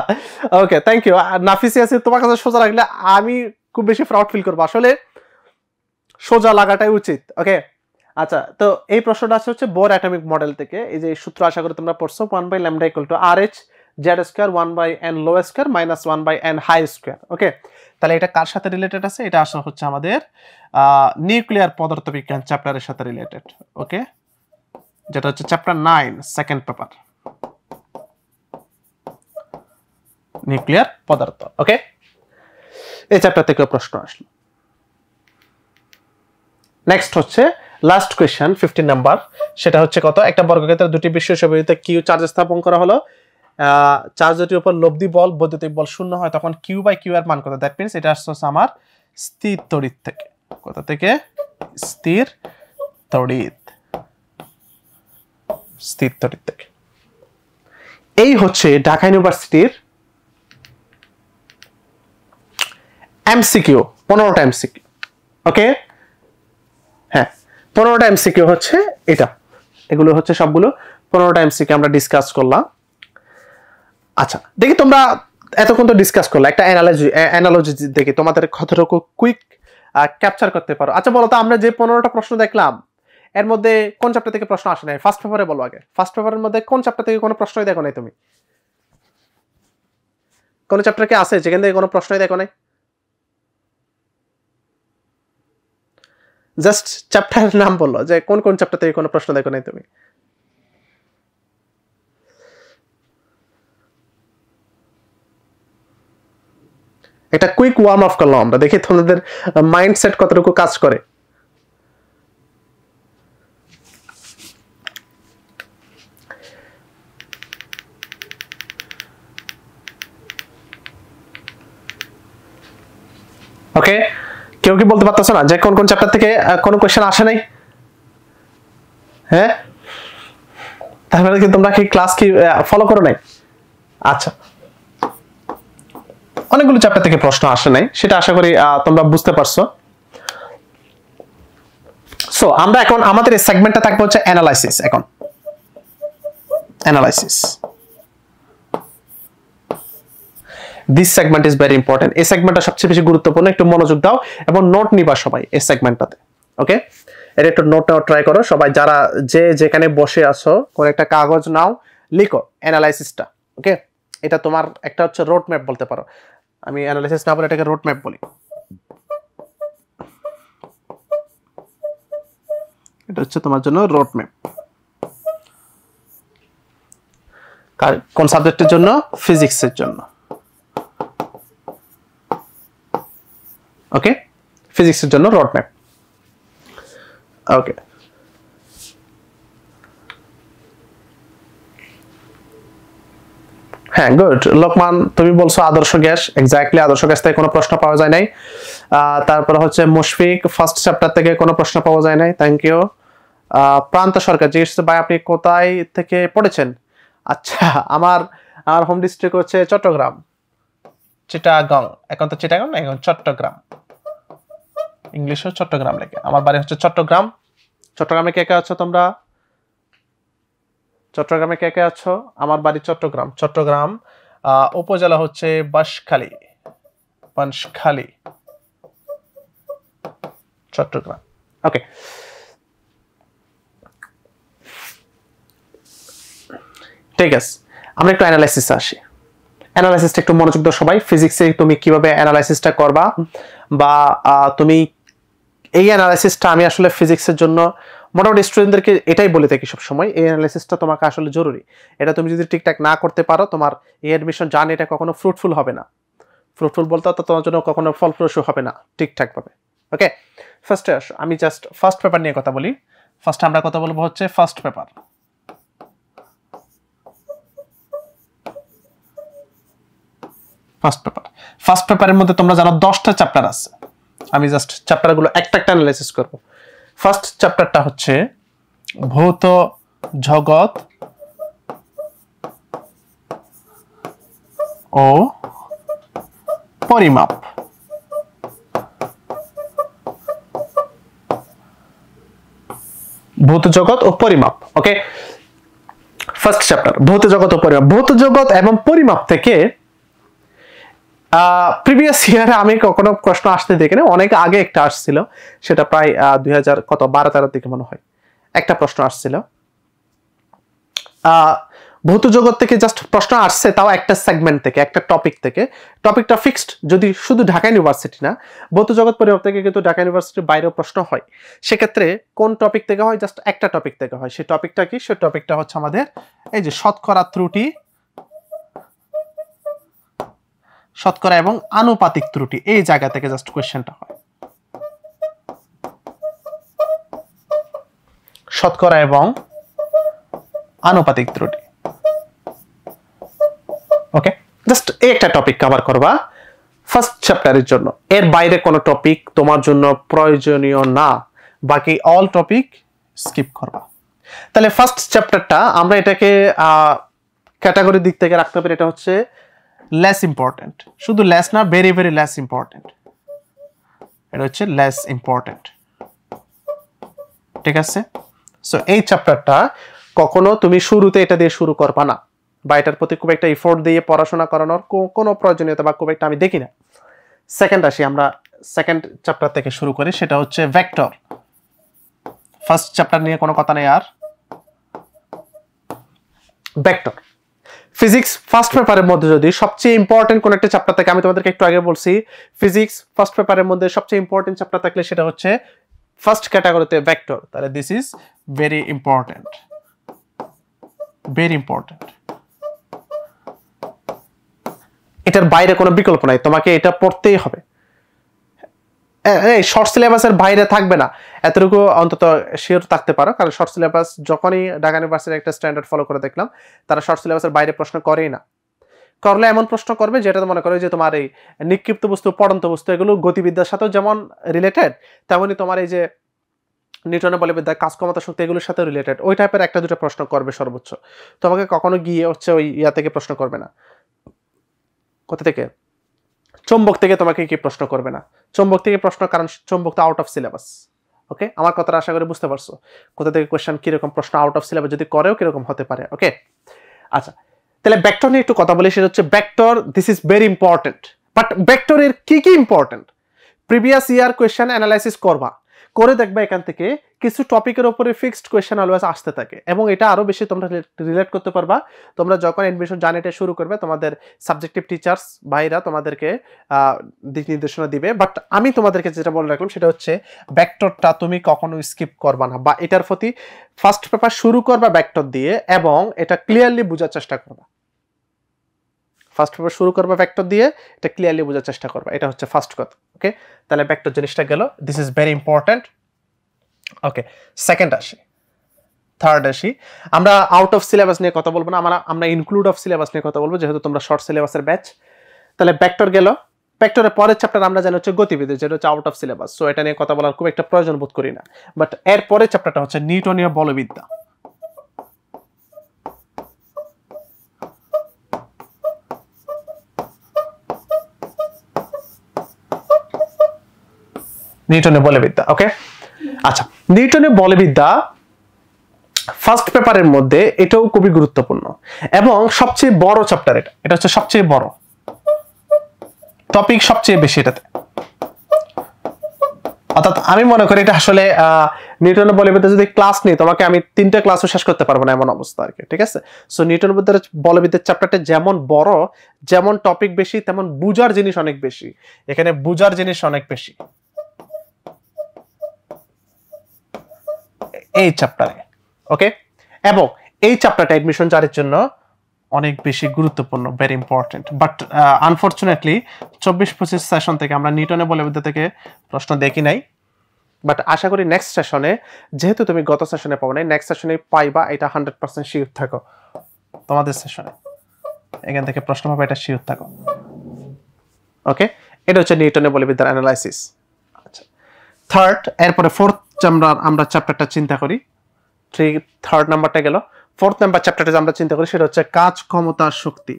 ওকে, থ্যাংক ইউ নাফিসি আছে, তোমার কাছে সোজা লাগলে আমি খুব বেশি প্রাউড ফিল করবো, আসলে সোজা লাগাটাই উচিত। ওকে, আচ্ছা, তো এই প্রশ্নটা আছে হচ্ছে বোর অ্যাটমিক মডেল থেকে। এই যে সূত্র আশা করি তোমরা পড়ছো, 1/λ = RH z² 1/n low square minus 1/n high square. Okay, তাহলে এটা কার সাথে রিলেটেড আছে? এটা আসলে হচ্ছে আমাদের নিউক্লিয়ার পদার্থবিজ্ঞান চ্যাপ্টারের সাথে রিলেটেড। ওকে, যেটা হচ্ছে চ্যাপ্টার 9 সেকেন্ড পেপার, নিউক্লিয়ার পদার্থ। ওকে, এই চ্যাপ্টার থেকে প্রশ্ন আসলো। নেক্সট হচ্ছে লাস্ট কোয়েশ্চেন 15 নাম্বার, সেটা হচ্ছে কত? একটা বর্গক্ষেত্রে দুটি বিশ্বস্ত কিউ চার্জ স্থাপন করা হলো, চার্জ দুটির উপর লব্ধি বল বৈদ্যুতিক বল শূন্য হয়, তখন Q/Q এর মান কত? দ্যাট মিন্স এটা আসছে আমার স্থির তড়িৎ থেকে। কোথা থেকে? স্থির তড়িৎ, স্থির তড়িৎ থেকে। এই হচ্ছে ঢাকা ইউনিভার্সিটির এমসিকিউ, 15টা এমসিকিউ। ওকে, হ্যাঁ, 15টা এমসিকিউ হচ্ছে এটা, এগুলো হচ্ছে সবগুলো 15টা এমসিকিউ আমরা ডিসকাস করলাম। আচ্ছা, দেখি তোমরা এতক্ষণ তো ডিসকাস করলে, একটা অ্যানালজি দেখি তোমাদের কতটুকু কুইক ক্যাপচার করতে পারো। আচ্ছা বলো তো, আমরা যে 15টা প্রশ্ন দেখলাম এর মধ্যে কোন চ্যাপ্টার থেকে প্রশ্ন আসে নাই? ফার্স্ট পেপারে বলো আগে, ফার্স্ট পেপারের মধ্যে কোন চ্যাপ্টার থেকে কোনো প্রশ্নই দেখো নাই তুমি? কোন চ্যাপ্টার কি আছে যেখান থেকে কোনো প্রশ্নই দেখো নাই? জাস্ট চ্যাপ্টারের নাম বললো যে কোন কোন চ্যাপ্টার থেকে কোনো প্রশ্ন দেখো নাই তুমি। এটা কুইক ওয়ার্ম আপ করলাম আমরা, দেখি তোমাদের মাইন্ডসেট কতটুকু কাজ করে। ওকে, কেউ কি বলতে পারতেছো না যে কোন কোন চ্যাপ্টার থেকে কোনো কোশ্চেন আসে নাই? হ্যাঁ, তাহলে কি তোমরা কি ক্লাস কি ফলো করো নাই? আচ্ছা, অনেকগুলো চ্যাপ্টার থেকে প্রশ্ন আসে নাই, সেটা আশা করি তোমরা বুঝতে পারছো। সো আমরা এখন আমাদের এই সেগমেন্টটা থাকবে হচ্ছে অ্যানালাইসিস। এখন analysis, this segment is very important. এই সেগমেন্টটা সবচেয়ে বেশি গুরুত্বপূর্ণ, একটু মনোযোগ দাও এবং নোট নিবা সবাই এই সেগমেন্টটাতে। ওকে, এটা একটু নোট নেওয়া ট্রাই করো সবাই, যারা যে যেখানে বসে আছো কোন একটা কাগজ নাও, লিখো অ্যানালাইসিসটা। ওকে, এটা তোমার একটা হচ্ছে রোড ম্যাপ বলতে পারো, আমি অ্যানালাইসিস না বলে এটাকে রোড ম্যাপ বলি। এটা হচ্ছে তোমার জন্য রোড ম্যাপ। কোন সাবজেক্টের জন্য? ফিজিক্সের জন্য। ওকে, ফিজিক্সের জন্য রোড ম্যাপ। ওকে, হ্যাঁ, গুড। লোকমান, তুমি বলছো আদর্শ গ্যাস, এক্স্যাক্টলি আদর্শ গ্যাস থেকে কোনো প্রশ্ন পাওয়া যায় নাই। তারপর হচ্ছে মুশফিক, ফার্স্ট চ্যাপ্টার থেকে কোনো প্রশ্ন পাওয়া যায় নাই, থ্যাংক ইউ। প্রান্ত সরকার জিজ্ঞেস করছে, ভাই আপনি কোথায় থেকে পড়েছেন? আচ্ছা, আমার হোম ডিস্ট্রিক্ট হচ্ছে চট্টগ্রাম, চিটাগং। এখন তো চিটাগং না, এখন চট্টগ্রাম, ইংলিশও চট্টগ্রাম লেখে। আমার বাড়ি হচ্ছে চট্টগ্রাম। চট্টগ্রামে কে কে আছো তোমরা? চট্টগ্রামে কে কে আছো? আমার বাড়ি চট্টগ্রাম। চট্টগ্রাম উপজেলা হচ্ছে বাঁশখালী, চট্টগ্রাম। ওকে, ঠিক আছে, আমরা একটু অ্যানালাইসিসে আসি। অ্যানালাইসিসটা একটু মনোযোগ দাও সবাই। ফিজিক্সে তুমি কিভাবে অ্যানালাইসিসটা করবা, বা তুমি এই অ্যানালাইসিসটা, আমি আসলে ফিজিক্সের জন্য মোটামুটি স্টুডেন্টদেরকে এটাই বলে থাকি সবসময়, এই অ্যানালাইসিসটা তোমাকে আসলে জরুরি। এটা তুমি যদি ঠিকঠাক না করতে পারো, তোমার এই অ্যাডমিশন জার্নি এটা কখনো ফ্রুটফুল হবে না। ফ্রুটফুল বলতে তো তোমার জন্য কখনো ফলপ্রসূ হবে না ঠিকঠাকভাবে। ওকে, ফার্স্টে আসো, আমি জাস্ট ফার্স্ট পেপার নিয়ে কথা বলি। ফার্স্টে আমরা কথা বলবো হচ্ছে ফার্স্ট পেপার। ফার্স্ট পেপারের মধ্যে তোমরা জানো 10টা চ্যাপ্টার আছে। আমি জাস্ট চ্যাপ্টারগুলো একটা একটা অ্যানালাইসিস করব। ফার্স্ট চ্যাপ্টারটা হচ্ছে ভৌত জগৎ ও পরিমাপ। ভৌত জগৎ ও পরিমাপ। ওকে, ফার্স্ট চ্যাপ্টার ভৌত জগৎ ও পরিমাপ। ভৌত জগৎ এবং পরিমাপ থেকে প্রিভিয়াস ইয়ারে আমি কখনো প্রশ্ন আসতে দেখিনি, অনেক আগে একটা আসছিল, সেটা প্রায় 2012-13 দিকে মনে হয় একটা প্রশ্ন আসছিল। ভৌত জগৎ থেকে জাস্ট প্রশ্ন আসছে, তাও একটা সেগমেন্ট থেকে, একটা টপিক থেকে। টপিকটা ফিক্সড, যদি শুধু ঢাকা ইউনিভার্সিটি না, ভৌত জগৎ পরিমাপ থেকে কিন্তু ঢাকা ইউনিভার্সিটির বাইরেও প্রশ্ন হয়। সেক্ষেত্রে কোন টপিক থেকে হয়? জাস্ট একটা টপিক থেকে হয়। সেই টপিকটা কি? সেই টপিকটা হচ্ছে আমাদের এই যে শতকরা ত্রুটি, শতকরা এবং আনুপাতিক ত্রুটি। এই জায়গা থেকে জাস্ট কোশ্চেনটা হয়, শতকরা এবং আনুপাতিক ত্রুটি। ওকে, জাস্ট এই একটা টপিক কভার করবা ফার্স্ট চ্যাপ্টারের জন্য। এর বাইরে কোনো টপিক তোমার জন্য প্রয়োজনীয় না, বাকি অল টপিক স্কিপ করবা। তাহলে ফার্স্ট চ্যাপ্টারটা আমরা এটাকে ক্যাটাগরির দিক থেকে রাখতে পারি, এটা হচ্ছে লেস ইম্পর্টেন্ট। শুধু লেস না, ভেরি ভেরি লেস ইম্পর্টেন্ট। এটা হচ্ছে লেস ইম্পর্টেন্ট, ঠিক আছে? সো এই চ্যাপ্টারটা কখনো তুমি শুরুতে এটা দিয়ে শুরু করবা না, বা এটার প্রতি খুব একটা এফোর্ট দিয়ে পড়াশোনা করানোর কোনো প্রয়োজনীয়তা বা খুব একটা আমি দেখি না। সেকেন্ড আসি, আমরা সেকেন্ড চ্যাপ্টার থেকে শুরু করি, সেটা হচ্ছে ভেক্টর। ফার্স্ট চ্যাপ্টার নিয়ে কোনো কথা নেই আর। ভেক্টর ফিজিক্স ফার্স্ট পেপারের মধ্যে যদি সবচেয়ে ইম্পর্টেন্ট কোন একটা চ্যাপ্টার থাকে, আমি তোমাদেরকে একটু আগে বলছি ফিজিক্স ফার্স্ট পেপারের মধ্যে সবচেয়ে ইম্পর্টেন্ট চ্যাপ্টার থাকলে সেটা হচ্ছে ফার্স্ট ক্যাটাগরিতে ভেক্টর, তাহলে this is very important, very important. এটার বাইরে কোনো বিকল্প নাই, তোমাকে এটা পড়তেই হবে। এই শর্ট সিলেবাসের বাইরে থাকবে না, এতটুকু অন্তত শিওর থাকতে পারো, কারণ শর্ট সিলেবাস যখনই ঢাকা ইউনিভার্সিটির একটা স্ট্যান্ডার্ড ফলো করে দেখলাম, তারা শর্ট সিলেবাসের বাইরে প্রশ্ন করেই না। করলে এমন প্রশ্ন করবে যেটা মনে করো যে তোমার এই নিক্ষিপ্ত বস্তু, পড়ন্ত বস্তু, এগুলো গতিবিদ্যার সাথেও যেমন রিলেটেড, তেমনি তোমার এই যে নিউটনের বলবিদ্যা, কাজ ক্ষমতা, শক্তি, এগুলোর সাথে রিলেটেড, ওই টাইপের একটা দুটো প্রশ্ন করবে সর্বোচ্চ। তোমাকে কখনো গিয়ে হচ্ছে ওই ইয়া থেকে প্রশ্ন করবে না। কোথা থেকে? চৌম্বক থেকে তোমাকে কি প্রশ্ন করবে না, চৌম্বক থেকে প্রশ্ন, কারণ চৌম্বক তো আউট অফ সিলেবাস। ওকে, আমার কথাটা আশা করি বুঝতে পারছো, কোথা থেকে কোয়েশ্চেন কিরকম প্রশ্ন আউট অফ সিলেবাস যদি করেও কিরকম হতে পারে। ওকে, আচ্ছা, তাহলে ভেক্টর নিয়ে একটু কথা বলি। সেটা হচ্ছে vector, this is very important. But ভেক্টরের কি কি important, previous year question analysis করবা, করে দেখবা এখান থেকে কিছু টপিকের উপরে ফিক্সড কোয়েশ্চেন অলওয়েজ আসতে থাকে, এবং এটা আরো বেশি তোমরা রিলেট করতে পারবা তোমরা যখন অ্যাডমিশন জার্নিটা শুরু করবে। তোমাদের সাবজেক্টিভ টিচার্স ভাইরা তোমাদেরকে দিক নির্দেশনা দিবে। বাট আমি তোমাদেরকে যেটা বলে রাখলাম সেটা হচ্ছে ভেক্টরটা তুমি কখনো স্কিপ করবা না, বা এটার প্রতি ফার্স্ট পেপার শুরু করবা ভেক্টর দিয়ে, এবং এটা ক্লিয়ারলি বোঝার চেষ্টা করবা। ফার্স্ট পেপার শুরু করবা ভেক্টর দিয়ে, এটা ক্লিয়ারলি বোঝার চেষ্টা করবা, এটা হচ্ছে ফার্স্ট কথা। ওকে, তাহলে ভেক্টর জিনিসটা গেল, this is very important. Okay, second আসি, থার্ড আসি। আমরা আউট অফ সিলেবাস নিয়ে কথা বলবো না, আমরা ইনক্লুড অফ সিলেবাস নিয়ে কথা বলবো, যেহেতু তোমরা শর্ট সিলেবাসের ব্যাচ। তাহলে ভেক্টর গেল, ভেক্টরের পরের চ্যাপ্টার আমরা জানি হচ্ছে গতিবিদ্যা, যেটা হচ্ছে আউট অফ সিলেবাস, সো এটা নিয়ে কথা বলার খুব একটা প্রয়োজন বোধ করি না। বাট এর পরের চ্যাপ্টারটা হচ্ছে নিউটনীয় বলবিদ্যা। নিউটনের বলবিদ্যা। ওকে, আচ্ছা, নিউটনের বলবিদ্যা ফার্স্ট পেপারের মধ্যে এটাও খুবই গুরুত্বপূর্ণ এবং সবচেয়ে বড় চ্যাপ্টার। এটা হচ্ছে সবচেয়ে বড় টপিক, সবচেয়ে বেশি এটাতে। অর্থাৎ আমি মনে করি এটা আসলে নিউটনের বলবিদ্যা যদি ক্লাস নেই, তোমাকে আমি 3টা ক্লাসও শেষ করতে পারবো না, এমন অবস্থা আর কি। ঠিক আছে, সো নিউটনের বলবিদ্যার চ্যাপ্টারটা যেমন বড়, যেমন টপিক বেশি, তেমন বুঝার জিনিস অনেক বেশি। এখানে বুঝার জিনিস অনেক বেশি এই চ্যাপ্টারে। ওকে, এবং এই চ্যাপ্টারটা এডমিশন জারির জন্য অনেক বেশি গুরুত্বপূর্ণ, very important. But unfortunately 24-25 session থেকে আমরা নিউটনের বলবিদ্যা থেকে প্রশ্ন দেখি নাই। বাট আশা করি নেক্সট সেশনে, যেহেতু তুমি গত সেশনে পাবো না, নেক্সট সেশনে পাইবা, এটা 100% শিওর থাকো। তোমাদের সেশনে এখান থেকে প্রশ্ন পাবে, এটা শিওর থাকো। ওকে, এটা হচ্ছে নিউটনের বলবিদ্যার অ্যানালাইসিস। আচ্ছা, থার্ড, এরপরে ফোর্থ আমরা চ্যাপ্টারটা চিন্তা করি। থার্ড নাম্বারটা গেল, ফোর্থ নাম্বার চ্যাপ্টারটা আমরা চিন্তা করি, সেটা হচ্ছে কাজ, ক্ষমতা, শক্তি।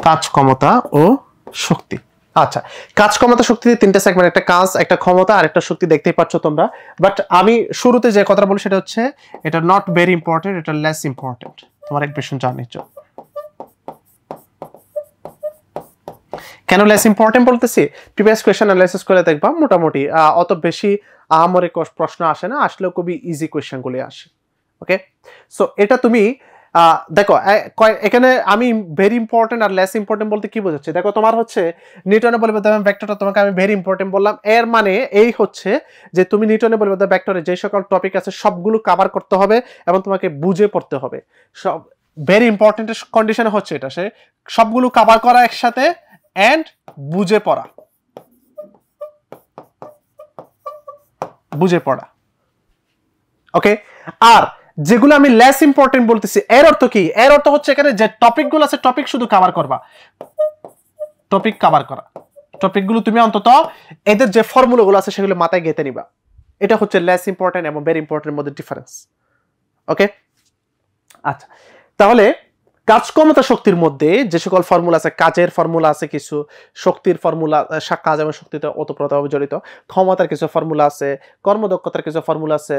কাজ, ক্ষমতা ও শক্তি। আচ্ছা, কাজ, ক্ষমতা, শক্তি 3টা সেগমেন্ট, একটা কাজ, একটা ক্ষমতা আর একটা শক্তি, দেখতেই পাচ্ছ তোমরা। বাট আমি শুরুতে যে কথা বলি সেটা হচ্ছে এটা নট ভেরি ইম্পর্টেন্ট, এটা লেস ইম্পর্টেন্ট তোমার এডমিশন জার্নির জন্য। কেন লেস ইম্পর্টেন্ট বলতেছি, প্রিভিয়াস কোয়েশ্চেন অ্যানালাইসিস করে দেখবা মোটামুটি অত বেশি আহামরি প্রশ্ন আসে না, আসলেও খুবই ইজি কোয়েশ্চেনগুলি আসে। ওকে, সো এটা তুমি দেখো, এখানে আমি ভেরি ইম্পর্টেন্ট আর লেস ইম্পর্টেন্ট বলতে কি বোঝাচ্ছি, দেখো তোমার হচ্ছে নিউটনের বলবিদ্যা ভেক্টরটা তোমাকে আমি ভেরি ইম্পর্টেন্ট বললাম, এর মানে এই হচ্ছে যে তুমি নিউটনের বলবিদ্যা ভেক্টরে যে সকল টপিক আছে সবগুলো কভার করতে হবে এবং তোমাকে বুঝে পড়তে হবে। সব ভেরি ইম্পর্টেন্ট কন্ডিশন হচ্ছে এটা, সে সবগুলো কভার করা একসাথে এন্ড বুঝে পড়া, বুঝে পড়া। ওকে, আর যেগুলো আমি লেস ইম্পর্টেন্ট বলতেছি, এর অর্থ কি? এর অর্থ হচ্ছে এখানে যে টপিকগুলো আছে, টপিক শুধু কভার করবা, টপিক কভার করা, টপিকগুলো তুমি অন্তত এদের যে ফর্মুলাগুলো আছে সেগুলো মাথায় গেঁথে নিবা। এটা হচ্ছে লেস ইম্পর্টেন্ট এবং ভেরি ইম্পর্টেন্ট মধ্যে ডিফারেন্স। ওকে, আচ্ছা, তাহলে কাজ, ক্ষমতা, শক্তির মধ্যে যে সকল ফর্মুলা আছে, কাজের ফর্মুলা আছে কিছু, শক্তির ফর্মুলা, কাজ এবং শক্তিতে ওতপ্রোতভাবে জড়িত, ক্ষমতার কিছু ফর্মুলা আছে, কর্মদক্ষতার কিছু ফর্মুলা আছে,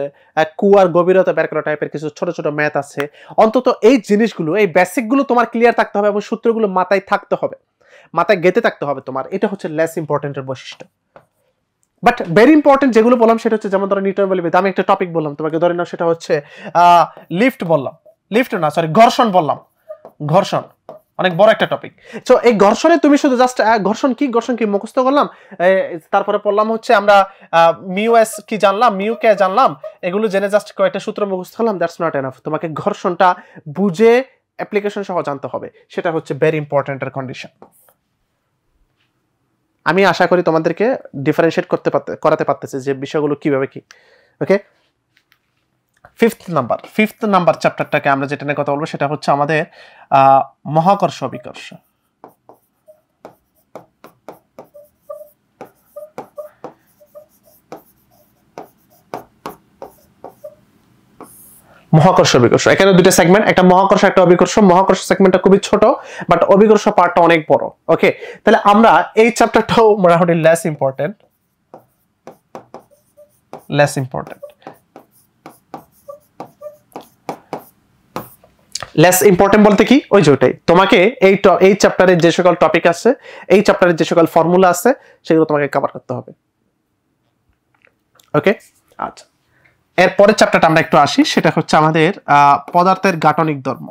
কুয়ার গভীরতা বের করা টাইপের কিছু ছোট ছোট ম্যাথ আছে। অন্তত এই জিনিসগুলো, এই বেসিকগুলো তোমার ক্লিয়ার থাকতে হবে এবং সূত্রগুলো মাথায় থাকতে হবে, মাথায় গেঁথে থাকতে হবে তোমার। এটা হচ্ছে লেস ইম্পর্টেন্টের বৈশিষ্ট্য। বাট ভেরি ইম্পর্টেন্ট যেগুলো বললাম সেটা হচ্ছে, যেমন ধরো নিউটন বলবিদ্যা, আমি একটা টপিক বললাম তোমাকে, ধরে নাও সেটা হচ্ছে লিফট বললাম, লিফট না সরি ঘর্ষণ বললাম, ঘর্ষণ, অনেক বড় একটা টপিক। সো এই ঘর্ষণে তুমি শুধু জাস্ট ঘর্ষণ কি মুখস্থ করলাম, তারপরে পড়লাম হচ্ছে আমরা মিউ এস কি জানলাম, মিউ কে জানলাম, এগুলো জেনে জাস্ট কয়েকটা সূত্র মুখস্থ করলাম, দ্যাটস নট এনাফ। তোমাকে ঘর্ষণটা বুঝে অ্যাপ্লিকেশন সহ জানতে হবে, সেটা হচ্ছে ভেরি ইম্পর্টেন্ট এর কন্ডিশন। আমি আশা করি তোমাদেরকে ডিফারেন্সিয়েট করাতে পারতেছি যে বিষয়গুলো কিভাবে কি। ওকে, ফিফথ নাম্বার চ্যাপ্টারটাকে আমরা যেটা নিয়ে কথা বলবো সেটা হচ্ছে আমাদের মহাকর্ষ বিকর্ষ। মহাকর্ষ বিকর্ষ, এখানে দুটো সেগমেন্ট, একটা মহাকর্ষ একটা অবিকর্ষ। মহাকর্ষ সেগমেন্টটা খুবই ছোট, বাট অবিকর্ষ পার্টটা অনেক বড়। ওকে, তাহলে আমরা এই চ্যাপ্টারটাও মোটামুটি লেস ইম্পর্টেন্ট বলতে কি, ওই যে ওটাই তোমাকে এই চ্যাপ্টারের যে সকল টপিক আছে, এই চ্যাপ্টারের যে সকল ফর্মুলা আছে, সেগুলো তোমাকে কভার করতে হবে। ওকে, আচ্ছা, এর পরের চ্যাপ্টারটা আমরা একটু আসি, সেটা হচ্ছে আমাদের পদার্থের গাঠনিক ধর্ম।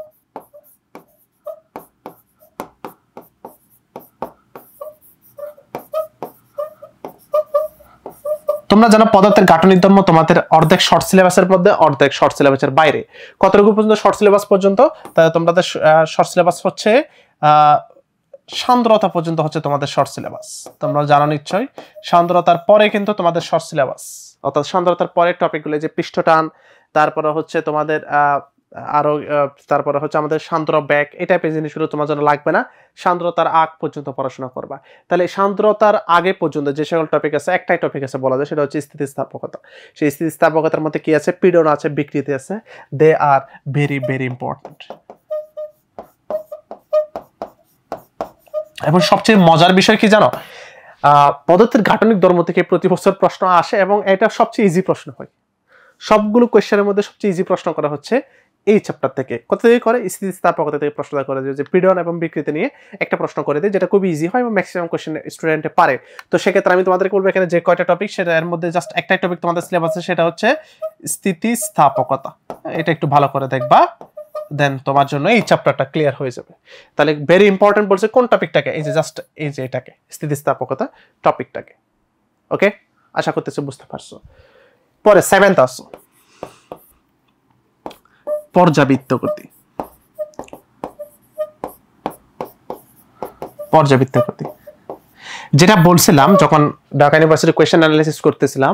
তোমরা জানো পদার্থের গাঠনিক ধর্ম তোমাদের অর্ধেক শর্ট সিলেবাসের মধ্যে, অর্ধেক শর্ট সিলেবাসের বাইরে। কতটুকু পর্যন্ত শর্ট সিলেবাস পর্যন্ত? তাহলে তোমাদের শর্ট সিলেবাস হচ্ছে সান্দ্রতা পর্যন্ত হচ্ছে তোমাদের শর্ট সিলেবাস। তোমরা জানো নিশ্চয়ই সান্দ্রতার পরে কিন্তু তোমাদের শর্ট সিলেবাস, অর্থাৎ সান্দ্রতার পরে টপিকগুলো যে পৃষ্ঠটান, তারপরে হচ্ছে তোমাদের আরো তারপরে হচ্ছে আমাদের সান্দ্র ব্যাক, এই টাইপের জিনিসগুলো তোমার জন্য লাগবে না, সান্দ্রতার আগ পর্যন্ত পড়াশোনা করবা। তাহলে সান্দ্রতার আগে পর্যন্ত যে সকল টপিক আছে, একটাই টপিক আছে বলা যায়, সেটা হচ্ছে স্থিতিস্থাপকতা। সেই স্থিতিস্থাপকতার মধ্যে কি আছে? পীড়ন আছে, বিকৃতি আছে, দে আর ভেরি ভেরি ইম্পর্টেন্ট। এবং সবচেয়ে মজার বিষয় কি জানো, পদার্থের গাঠনিক ধর্ম থেকে প্রতি বছর প্রশ্ন আসে এবং এটা সবচেয়ে ইজি প্রশ্ন হয়। সবগুলো কোয়েশ্চেনের মধ্যে সবচেয়ে ইজি প্রশ্ন করা হচ্ছে এই চ্যাপ্টার থেকে। কত থেকে করে? স্থিতিস্থাপকতা থেকে প্রশ্ন করে যে পীড়ন এবং বিকৃতি নিয়ে একটা প্রশ্ন করে দেয়, যেটা খুবই ইজি হয় এবং ম্যাক্সিমাম কোয়েশ্চেন স্টুডেন্টে পারে। তো সেক্ষেত্রে আমি তোমাদেরকে বলবো এখানে যে কয়টা টপিক, সেটা এর মধ্যে জাস্ট একটাই টপিক তোমাদের সিলেবাসে, সেটা হচ্ছে স্থিতিস্থাপকতা। এটা একটু ভালো করে দেখবা, দেন তোমার জন্য এই চ্যাপ্টারটা ক্লিয়ার হয়ে যাবে। তাহলে ভেরি ইম্পর্টেন্ট বলছে কোন টপিকটাকে? এই যে জাস্ট এই যে এটাকে, স্থিতিস্থাপকতা টপিকটাকে। ওকে, আশা করতেছি বুঝতে পারছো। পরে সেভেন্থ আসো, পর্যাবৃত্ত গতি। যেটা বলছিলাম যখন ঢাকা ইউনিভার্সিটি কোয়েশ্চেন অ্যানালাইসিস করতেছিলাম,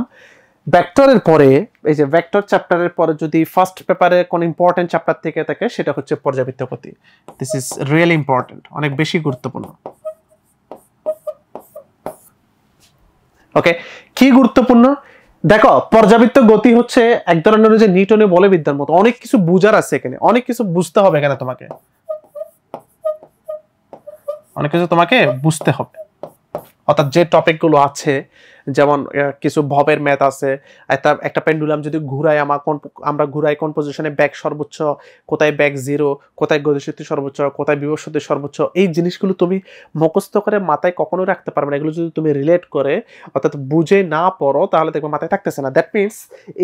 ভেক্টরের পরে, এই যে ভেক্টর চ্যাপ্টারের পরে যদি ফার্স্ট পেপারে কোন ইম্পর্টেন্ট চ্যাপ্টার থেকে থাকে, সেটা হচ্ছে পর্যাবৃত্ত গতি। দিস ইজ রিয়েলি ইম্পর্টেন্ট, অনেক বেশি গুরুত্বপূর্ণ। ওকে, কি গুরুত্বপূর্ণ? দেখো, পর্যাবৃত্ত গতি হচ্ছে এক ধরনের যে নিউটনের বলবিদ্যার মতো, অনেক কিছু বুঝার আছে এখানে, অনেক কিছু বুঝতে হবে এখানে, তোমাকে অনেক কিছু তোমাকে বুঝতে হবে। অর্থাৎ যে টপিকগুলো আছে, যেমন কিছু ভবের ম্যাথ আছে, একটা পেন্ডুলাম যদি ঘুরাই, আমরা ঘুরাই কোন পজিশনে ব্যাক সর্বোচ্চ, কোথায় ব্যাক জিরো, কোথায় গতিশক্তি সর্বোচ্চ, কোথায় বিভব শক্তি সর্বোচ্চ, এই জিনিসগুলো তুমি মুখস্থ করে মাথায় কখনোই রাখতে পারবে না। এগুলো যদি তুমি রিলেট করে অর্থাৎ বুঝে না পড়ো, তাহলে দেখবে মাথায় থাকতেছে না। দ্যাট মিনস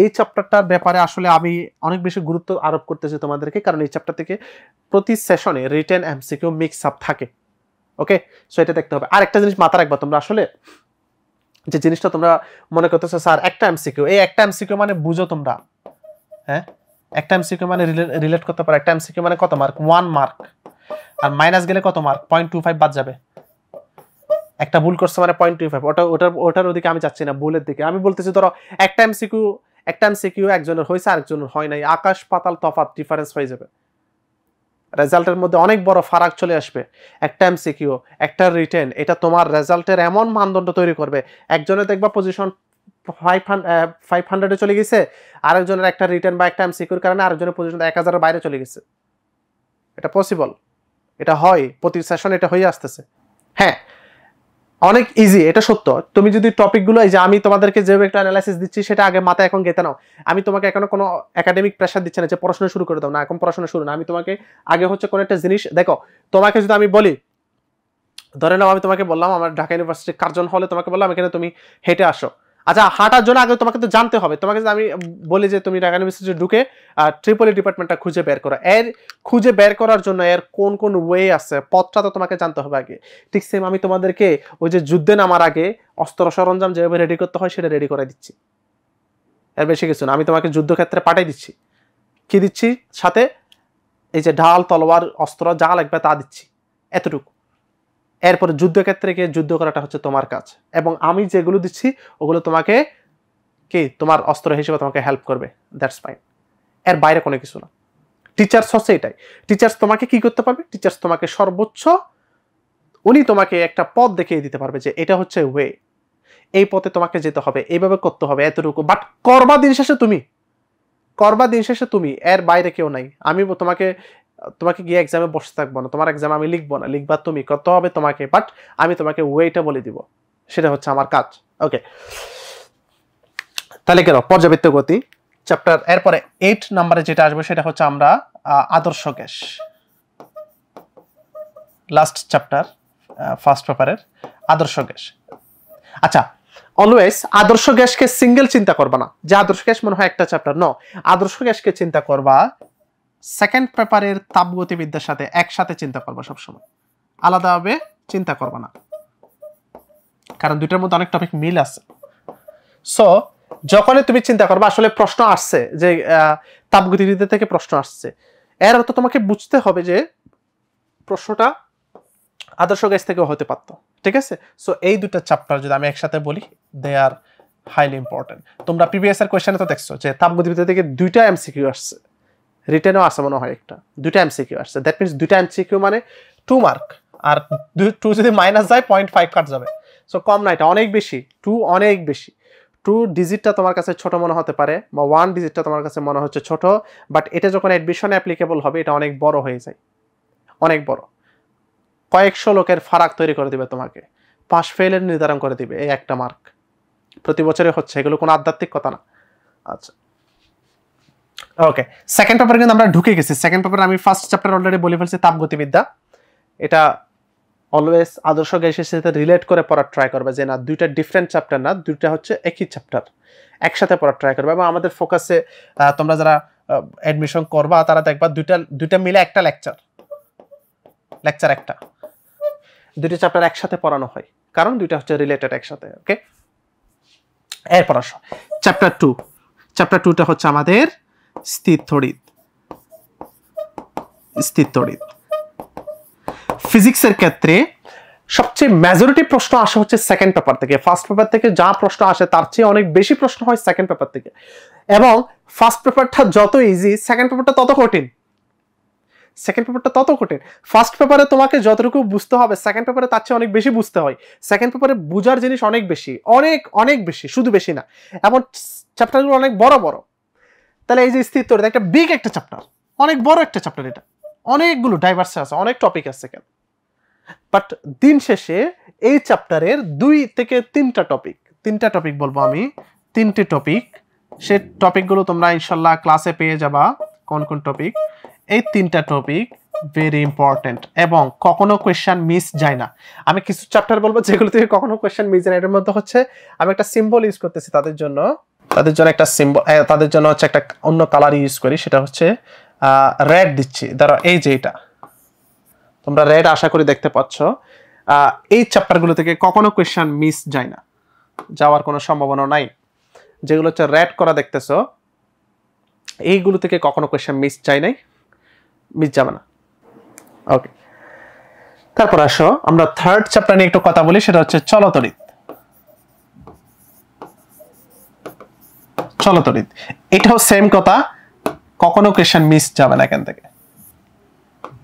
এই চ্যাপ্টারটার ব্যাপারে আসলে আমি অনেক বেশি গুরুত্ব আরোপ করতেছি তোমাদেরকে, কারণ এই চ্যাপ্টার থেকে প্রতি সেশনে রিটেন এমসিকিউ মিক্স আপ থাকে। ওকে, সো এটা দেখতে হবে। আর একটা জিনিস মাথা রাখবা তোমরা, আসলে যে জিনিসটা তোমরা মনে করতেছো স্যার একটা এমসিকিউ, এই একটা এমসিকিউ মানে বুঝো তোমরা, হ্যাঁ, একটা এমসিকিউ মানে রিলেট করতে পারো। একটা এমসিকিউ মানে কত মার্ক? 1 মার্ক। আর মাইনাস গেলে কত মার্ক? 0.25 বাদ যাবে। একটা ভুল করছে মানে 0.25। ওটার ওদিকে আমি যাচ্ছি না, ভুলের দিকে আমি বলতেছি। ধরো একটা এমসিকিউ একজনের হয়েছে, আরেকজনের হয় নাই, আকাশ পাতাল তফাৎ, ডিফারেন্স হয়ে যাবে, রেজাল্টের মধ্যে অনেক বড় ফারাক চলে আসবে। একটা এমসিকিউ, একটা রিটেন, এটা তোমার রেজাল্টের এমন মানদণ্ড তৈরি করবে। একজনে দেখবা পজিশন 500 চলে গেছে, আরেকজনের একটা রিটেন বা একটা এমসিকিউর কারণে আরেকজনের পজিশন 1000-এর বাইরে চলে গেছে। এটা পসিবল, এটা হয়, প্রতি সেশন এটা হয়ে আসতেছে। হ্যাঁ, অনেক ইজি, এটা সত্য। তুমি যদি টপিকগুলো, এই যে আমি তোমাদেরকে যেভাবে একটা অ্যানালাইসিস দিচ্ছি, সেটা আগে মাথায় এখন গেঁথে নাও। আমি তোমাকে এখনো কোনো একাডেমিক প্রেশার দিচ্ছি না যে পড়াশোনা শুরু করে দাও, না, এখন পড়াশোনা শুরু না। আমি তোমাকে আগে হচ্ছে কোনো একটা জিনিস দেখো, তোমাকে যদি আমি বলি, ধরে নাও আমি তোমাকে বললাম আমার ঢাকা ইউনিভার্সিটি কার্জন হলে তোমাকে বললাম এখানে তুমি হেঁটে আসো, আচ্ছা, হাঁটার জন্য আগে তোমাকে তো জানতে হবে। তোমাকে আমি বলি যে তুমি ঢাকা ইউনিভার্সিটি ঢুকে ট্রিপল ই ডিপার্টমেন্টটা খুঁজে বের করো, এর খুঁজে বের করার জন্য এর কোন কোন ওয়ে আছে, পথটা তো তোমাকে জানতে হবে আগে। ঠিক সেম আমি তোমাদেরকে ওই যে যুদ্ধে নামার আগে অস্ত্র সরঞ্জাম যেভাবে রেডি করতে হয় সেটা রেডি করে দিচ্ছি, এর বেশি কিছু না। আমি তোমাকে যুদ্ধক্ষেত্রে পাঠাই দিচ্ছি, কি দিচ্ছি সাথে? এই যে ঢাল, তলোয়ার, অস্ত্র যা লাগবে তা দিচ্ছি, এতটুকু। এরপরে যুদ্ধক্ষেত্রে গিয়ে যুদ্ধ করাটা হচ্ছে তোমার কাজ, এবং আমি যেগুলো দিচ্ছি ওগুলো তোমাকে কি তোমার অস্ত্র হিসেবে তোমাকে হেল্প করবে, দ্যাটস ফাইন। এর বাইরে কোনো কিছু না। টিচার্স হচ্ছে এটাই। টিচার্স তোমাকে কি করতে পারবে? টিচার্স তোমাকে সর্বোচ্চ, উনি তোমাকে একটা পথ দেখিয়ে দিতে পারবে যে এটা হচ্ছে ওয়ে, এই পথে তোমাকে যেতে হবে, এইভাবে করতে হবে, এতটুকু। বাট করবা দিন শেষে তুমি, করবা দিন শেষে তুমি, এর বাইরে কেউ নাই। আমি তোমাকে গিয়ে এক্সামে বসে থাকবো না, তোমার এক্সাম আমি লিখবো না, লিখবা তুমি, করতে হবে তোমাকে। বাট আমি তোমাকে ওয়েটা বলে দিব, সেটা হচ্ছে আমার কাজ। ওকে, তাহলে কেন পর্যাবৃত্ত গতি চ্যাপ্টার। এরপরে 8 নম্বরে যেটা আসবে সেটা হচ্ছে আমরা আদর্শ গ্যাস, লাস্ট চ্যাপ্টার ফার্স্ট পেপারের আদর্শ গ্যাস। আচ্ছা, অলওয়েজ আদর্শ গ্যাসকে সিঙ্গেল চিন্তা করবা না যে আদর্শ গ্যাস মনে হয় একটা চ্যাপ্টার, নো। আদর্শ গ্যাসকে চিন্তা করবা সেকেন্ড পেপারের তাপগতিবিদ্যার সাথে একসাথে চিন্তা করবা, সবসময় আলাদাভাবে চিন্তা করবা না, কারণ দুইটার মধ্যে অনেক টপিক মিল আছে। সো যখনই তুমি চিন্তা করবা আসলে প্রশ্ন আসছে যে তাপগতিবিদ্যা থেকে প্রশ্ন আসছে, এর অর্থ তোমাকে বুঝতে হবে যে প্রশ্নটা আদর্শ গ্যাস থেকেও হতে পারতো, ঠিক আছে? সো এই দুটো চ্যাপ্টার যদি আমি একসাথে বলি, দে আর হাইলি ইম্পর্টেন্ট। তোমরা প্রিভিয়াস এর কোশ্চেনে তো দেখছো যে তাপগতিবিদ্যা থেকে 2টা এমসিকিউ আসছে, রিটেনও আছে মনে হয় একটা, 2টা এমসিকিউ আসছে। দ্যাট মিনস 2টা এমসিকিউ মানে 2 মার্ক, আর 2 যদি মাইনাস যায় 0.5 কাট যাবে। সো কম না, এটা অনেক বেশি, 2 অনেক বেশি। 2 ডিজিটটা তোমার কাছে ছোট মনে হতে পারে, বা 1 ডিজিটটা তোমার কাছে মনে হচ্ছে ছোট, বাট এটা যখন অ্যাডমিশনে অ্যাপ্লিকেবল হবে এটা অনেক বড় হয়ে যায়, অনেক বড়। কয়েকশো লোকের ফারাক তৈরি করে দিবে, তোমাকে পাস ফেলের নির্ধারণ করে দিবে এই একটা মার্ক। প্রতি বছরে হচ্ছে, এগুলো কোনো আধ্যাত্মিক কথা না। আচ্ছা, ওকে, সেকেন্ড পেপারে কিন্তু আমরা ঢুকে গেছি। সেকেন্ড পেপারে আমি ফার্স্ট চ্যাপ্টার অলরেডি বলে ফেলছি, তাপগতিবিদ্যা। এটা অলওয়েজ আদর্শ গ্যাসের সাথে রিলেট করে পড়ার ট্রাই করবে, যে না 2টা ডিফারেন্ট চ্যাপ্টার না, 2টা হচ্ছে একই চ্যাপ্টার, একসাথে পড়ার ট্রাই করবে। এবং আমাদের ফোকাসে তোমরা যারা অ্যাডমিশন করবা তারা দেখবা 2টা মিলে একটা লেকচার একটা, 2টা চ্যাপ্টার একসাথে পড়ানো হয়, কারণ 2টা হচ্ছে রিলেটেড একসাথে। ওকে, এরপর আসো চ্যাপ্টার 2। চ্যাপ্টার 2টা হচ্ছে আমাদের স্থিরতড়িৎ। ফিজিক্সের ক্ষেত্রে সবচেয়ে মেজরিটি প্রশ্ন আসে হচ্ছে সেকেন্ড পেপার থেকে। ফার্স্ট পেপার থেকে যা প্রশ্ন আসে তার চেয়ে অনেক বেশি প্রশ্ন হয় সেকেন্ড পেপার থেকে, এবং ফার্স্ট পেপারটা যত ইজি, সেকেন্ড পেপারটা তত কঠিন। ফার্স্ট পেপারে তোমাকে যতটুকু বুঝতে হবে, সেকেন্ড পেপারে তার চেয়ে অনেক বেশি বুঝতে হয়। সেকেন্ড পেপারে বুঝার জিনিস অনেক বেশি, অনেক বেশি, শুধু বেশি না, এমন চ্যাপ্টারগুলো অনেক বড় বড়। তাহলে এই যে স্থিরতড়িৎ একটা বিগ একটা চ্যাপ্টার, অনেক বড় একটা চ্যাপ্টার, এটা অনেকগুলো ডাইভার্স আছে, অনেক টপিক আছে কেন। বাট দিন শেষে এই চ্যাপ্টারের 2 থেকে 3টা টপিক বলবো আমি, 3টে টপিক। সে টপিকগুলো তোমরা ইনশাল্লাহ ক্লাসে পেয়ে যাবা কোন কোন টপিক। এই 3টা টপিক ভেরি ইম্পর্টেন্ট, এবং কখনো কোয়েশ্চেন মিস যায় না। আমি কিছু চ্যাপ্টার বলবো যেগুলো থেকে কখনো কোয়েশ্চেন মিস যায় না। এর মধ্যে হচ্ছে আমি একটা সিম্বল ইউজ করতেছি তাদের জন্য একটা সিম্বল, তাদের জন্য হচ্ছে একটা অন্য কালার ইউজ করি, সেটা হচ্ছে রেড দিচ্ছি। ধরো এই যে এটা, তোমরা রেড আশা করি দেখতে পাচ্ছ। এই চ্যাপ্টারগুলো থেকে কখনো কোয়েশ্চেন মিস যায় না, যাওয়ার কোনো সম্ভাবনা নাই। যেগুলো হচ্ছে রেড করা দেখতেছো, এইগুলো থেকে কখনো কোয়েশ্চেন মিস যাবে না। ওকে, তারপর আসো আমরা থার্ড চ্যাপ্টার নিয়ে একটু কথা বলি, সেটা হচ্ছে চলতড়িৎ। এটাও সেম কথা, কখনো কোয়েশ্চেন মিস যাবে না এখান থেকে,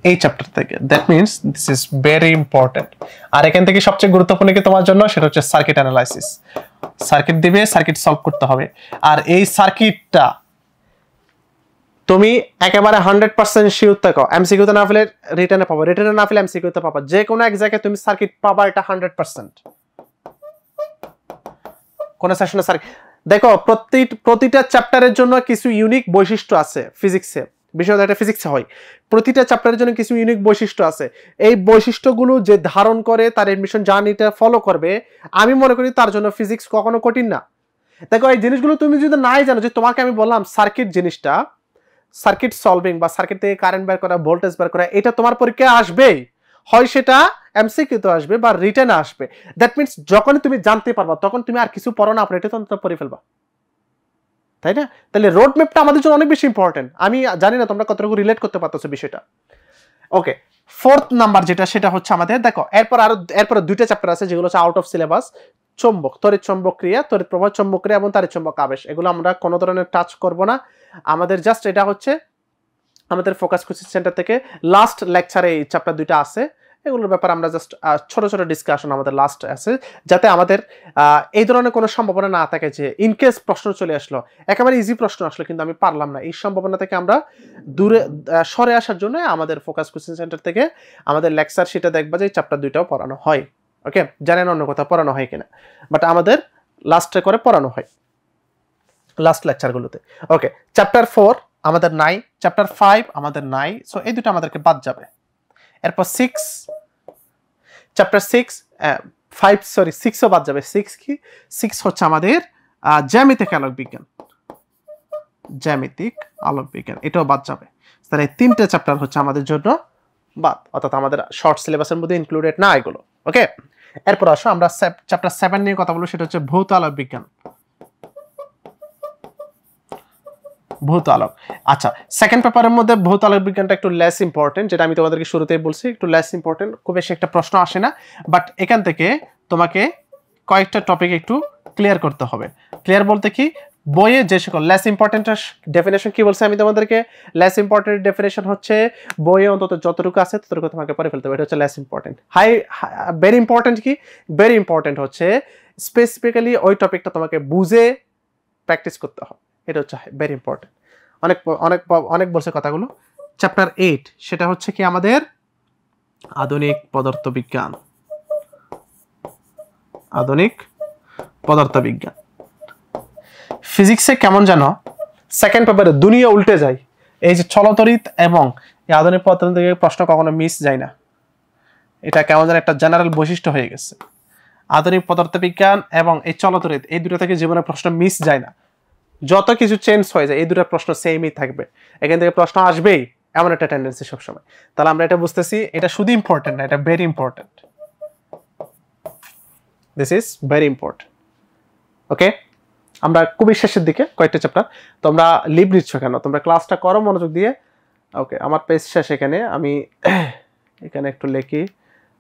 এই চ্যাপ্টার থেকে। That means this is very important. আর এখান থেকে সবচেয়ে গুরুত্বপূর্ণ কি তোমার জন্য, সেটা হচ্ছে সার্কিট অ্যানালাইসিস। সার্কিট দিবে, সার্কিট সলভ করতে হবে। আর এই সার্কিটটা তুমি একেবারে 100% শিওর থাকো, এমসিকিউতে না পেলে রিটেনে পাবো, রিটেনে না পেলে এমসিকিউতে পাবো, যে কোনো এক জায়গায় তুমি সার্কিট পাবা, এটা 100%। কোন সেকশনে সার্কিট দেখো, প্রতিটা চ্যাপ্টারের জন্য কিছু ইউনিক বৈশিষ্ট্য আছে। ফিজিক্সে বিষয়টা এটা ফিজিক্সে হয়, প্রতিটা চ্যাপ্টারের জন্য কিছু ইউনিক বৈশিষ্ট্য আছে। এই বৈশিষ্ট্যগুলো যে ধারণ করে তার এডমিশন জার্নিটা ফলো করবে, আমি মনে করি তার জন্য ফিজিক্স কখনো কঠিন না। দেখো এই জিনিসগুলো তুমি যদি নাই জানো, যে তোমাকে আমি বললাম সার্কিট জিনিসটা, সার্কিট সলভিং বা সার্কিট থেকে কারেন্ট বের করা, ভোল্টেজ বের করা, এটা তোমার পরীক্ষায় আসবেই, হয় সেটা এমসিকিউতে আসবে বা রিটেনে আসবে। দ্যাট মিনস যখন তুমি জানতে পারবা তখন তুমি আর কিছু পড়ো না, আপনি এটা তো পড়ে ফেলবা, তাই না? তাহলে রোড ম্যাপটা আমাদের জন্য অনেক বেশি ইম্পর্টেন্ট। আমি জানি না তোমরা কতটুকু রিলেট করতে পারতেছো বিষয়টা। ওকে, ফোর্থ নাম্বার যেটা, সেটা হচ্ছে আমাদের দেখো এরপর দুইটা চ্যাপ্টার আছে যেগুলো হচ্ছে আউট অফ সিলেবাস। চুম্বক, তড়িৎ চুম্বক ক্রিয়া, তড়িৎ প্রবাহ, চুম্বক ক্রিয়া এবং তাড়িৎ চুম্বক আবেশ, এগুলো আমরা কোনো ধরনের টাচ করব না। আমাদের জাস্ট এটা হচ্ছে আমাদের ফোকাস কোচিং সেন্টার থেকে লাস্ট লেকচারে এই চ্যাপ্টার দুইটা আছে, এগুলোর ব্যাপারে আমরা জাস্ট ছোট ছোট ডিসকাশন আমাদের লাস্ট আছে, যাতে আমাদের এই ধরনের কোনো সম্ভাবনা না থাকে যে ইনকেস প্রশ্ন চলে আসলো, একেবারে ইজি প্রশ্ন আসলো কিন্তু আমি পারলাম না, এই সম্ভাবনা থেকে আমরা দূরে সরে আসার জন্য আমাদের ফোকাস কোচিং সেন্টার থেকে আমাদের লেকচার সেটা দেখবা যে চ্যাপ্টার দুইটাও পড়ানো হয়। ওকে, জানেন অন্য কথা পড়ানো হয় কিনা, বাট আমাদের লাস্টে করে পড়ানো হয় লাস্ট লেকচারগুলোতে। ওকে, চ্যাপ্টার 4 আমাদের নাই, চ্যাপ্টার 5 আমাদের নাই, সো এই দুটো আমাদেরকে বাদ যাবে। এরপর 6 চ্যাপ্টার 6ও বাদ যাবে। 6 কি? 6 হচ্ছে আমাদের জ্যামিতিক আলোক বিজ্ঞান, জ্যামিতিক আলোক বিজ্ঞান, এটাও বাদ যাবে। তাহলে তিনটা চ্যাপ্টার হচ্ছে আমাদের জন্য বাদ, অর্থাৎ আমাদের শর্ট সিলেবাসের মধ্যে ইনক্লুডেড না এগুলো। ওকে, এরপর আসো আমরা চ্যাপ্টার 7 নিয়ে কথা বলবো, সেটা হচ্ছে ভৌত আলোক বিজ্ঞান, ভৌত আলোক। আচ্ছা, সেকেন্ড পেপারের মধ্যে ভৌত আলোক বিজ্ঞানটা একটু লেস ইম্পর্টেন্ট, যেটা আমি তোমাদেরকে শুরুতেই বলছি, একটু লেস ইম্পর্টেন্ট, খুব বেশি একটা প্রশ্ন আসে না, বাট এখান থেকে তোমাকে কয়েকটা টপিক একটু ক্লিয়ার করতে হবে। ক্লিয়ার বলতে কি, বইয়ে যে সকল লেস ইম্পর্টেন্ট ডেফিনেশন কি বলছে আমি তোমাদেরকে, লেস ইম্পর্টেন্ট ডেফিনেশন হচ্ছে বইয়ে অন্তত যতটুকু আছে ততটুকু তোমাকে পড়ে ফেলতে হবে, এটা হচ্ছে লেস ইম্পর্টেন্ট। ভেরি ইম্পর্টেন্ট কি, ভেরি ইম্পর্টেন্ট হচ্ছে স্পেসিফিক্যালি ওই টপিকটা তোমাকে বুঝে প্র্যাকটিস করতে হবে, এটা হচ্ছে ভেরি ইম্পর্টেন্ট। অনেক অনেক অনেক বলছে কথাগুলো। চ্যাপ্টার 8 সেটা হচ্ছে কি আমাদের আধুনিক পদার্থবিজ্ঞান, আধুনিক পদার্থবিজ্ঞান। ফিজিক্সে কেমন যেন সেকেন্ড পেপারে দুনিয়া উল্টে যায়, এই যে চলতরিৎ এবং এই আধুনিক পদার্থ থেকে প্রশ্ন কখনো মিস যায় না, এটা কেমন যেন একটা জেনারেল বৈশিষ্ট্য হয়ে গেছে। আধুনিক পদার্থবিজ্ঞান এবং এই চলতরিৎ, এই দুটো থেকে জীবনে প্রশ্ন মিস যায় না, যত কিছু চেঞ্জ হয়ে যায় এই দুটো প্রশ্ন সেমই থাকবে, এখান থেকে প্রশ্ন আসবেই, এমন একটা টেন্ডেন্সি সবসময়। তাহলে আমরা এটা বুঝতেছি, এটা শুধু ইম্পর্টেন্ট না, এটা very important, this is very important. Okay, আমরা খুবই শেষের দিকে কয়েকটা চ্যাপ্টার, তোমরা লিভ নিচ্ছ কেন, তোমরা ক্লাসটা করো মনোযোগ দিয়ে। ওকে, আমার পেজ শেষ, এখানে আমি এখানে একটু লিখি,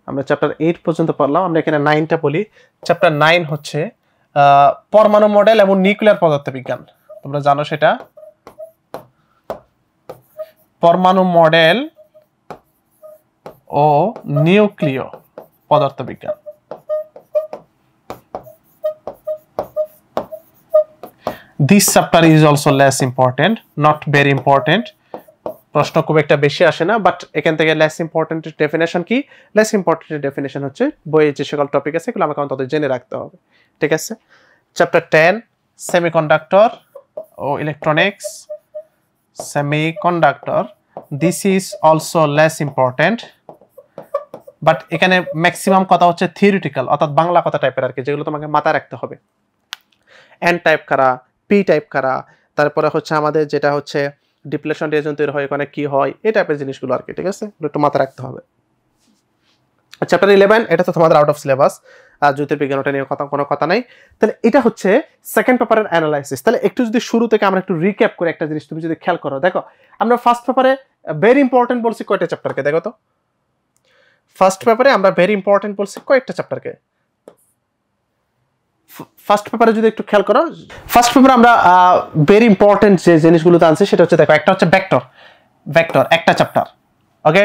আমরা চ্যাপ্টার 8 পর্যন্ত পড়লাম, আমরা এখানে 9টা বলি। চ্যাপ্টার 9 হচ্ছে পরমাণু মডেল এবং নিউক্লিয়ার পদার্থবিজ্ঞান, তোমরা জানো সেটা, পরমাণু মডেল ও নিউক্লিয় পদার্থবিজ্ঞান। This chapter is also less important, not very important, প্রশ্ন খুব একটা বেশি আসে না, বাট এখান থেকে লেস ইম্পর্টেন্ট ডেফিনেশন কি, লেস ইম্পর্টেন্ট ডেফিনেশন হচ্ছে বইয়ে যে সকল টপিক আছে এগুলো আমাকে অন্তত জেনে রাখতে হবে, ঠিক আছে। চ্যাপ্টার 10 সেমিকন্ডাক্টর ও electronics, semiconductor, this is also less important, but এখানে ম্যাক্সিমাম কথা হচ্ছে থিওরিটিক্যাল, অর্থাৎ বাংলা কথা টাইপের আর কি, যেগুলো তোমাকে মাথায় রাখতে হবে। এন টাইপ কারা, পি টাইপ কারা, তারপরে হচ্ছে আমাদের যেটা হচ্ছে ডিপ্লেশন রিয়েজন তৈরি হয়, ওখানে কি হয়, এই টাইপের জিনিসগুলো আর কি, ঠিক আছে, একটু মাথায় রাখতে হবে। চ্যাপ্টার 11 এটা তো তোমাদের আউট অফ সিলেবাস, আর জ্যোতির্বিজ্ঞান ওটা নিয়ে কোনো কথা নাই। তাহলে এটা হচ্ছে সেকেন্ড পেপারের অ্যানালাইসিস। তাহলে একটু যদি শুরু থেকে আমরা একটু রিক্যাপ করে একটা জিনিস তুমি যদি খেয়াল করো, দেখো আমরা ফার্স্ট পেপারে ভেরি ইম্পর্টেন্ট বলছি কয়টা চ্যাপ্টারকে, দেখো তো ফার্স্ট পেপারে আমরা ভেরি ইম্পর্টেন্ট বলছি কয়েকটা চ্যাপ্টারকে। ফার্স্ট পেপারে যদি একটু খেয়াল করো, ফার্স্ট পেপারে আমরা ভেরি ইম্পর্টেন্ট যে জিনিসগুলোতে আনছি সেটা হচ্ছে, দেখো একটা হচ্ছে ভেক্টর একটা চ্যাপ্টার, ওকে,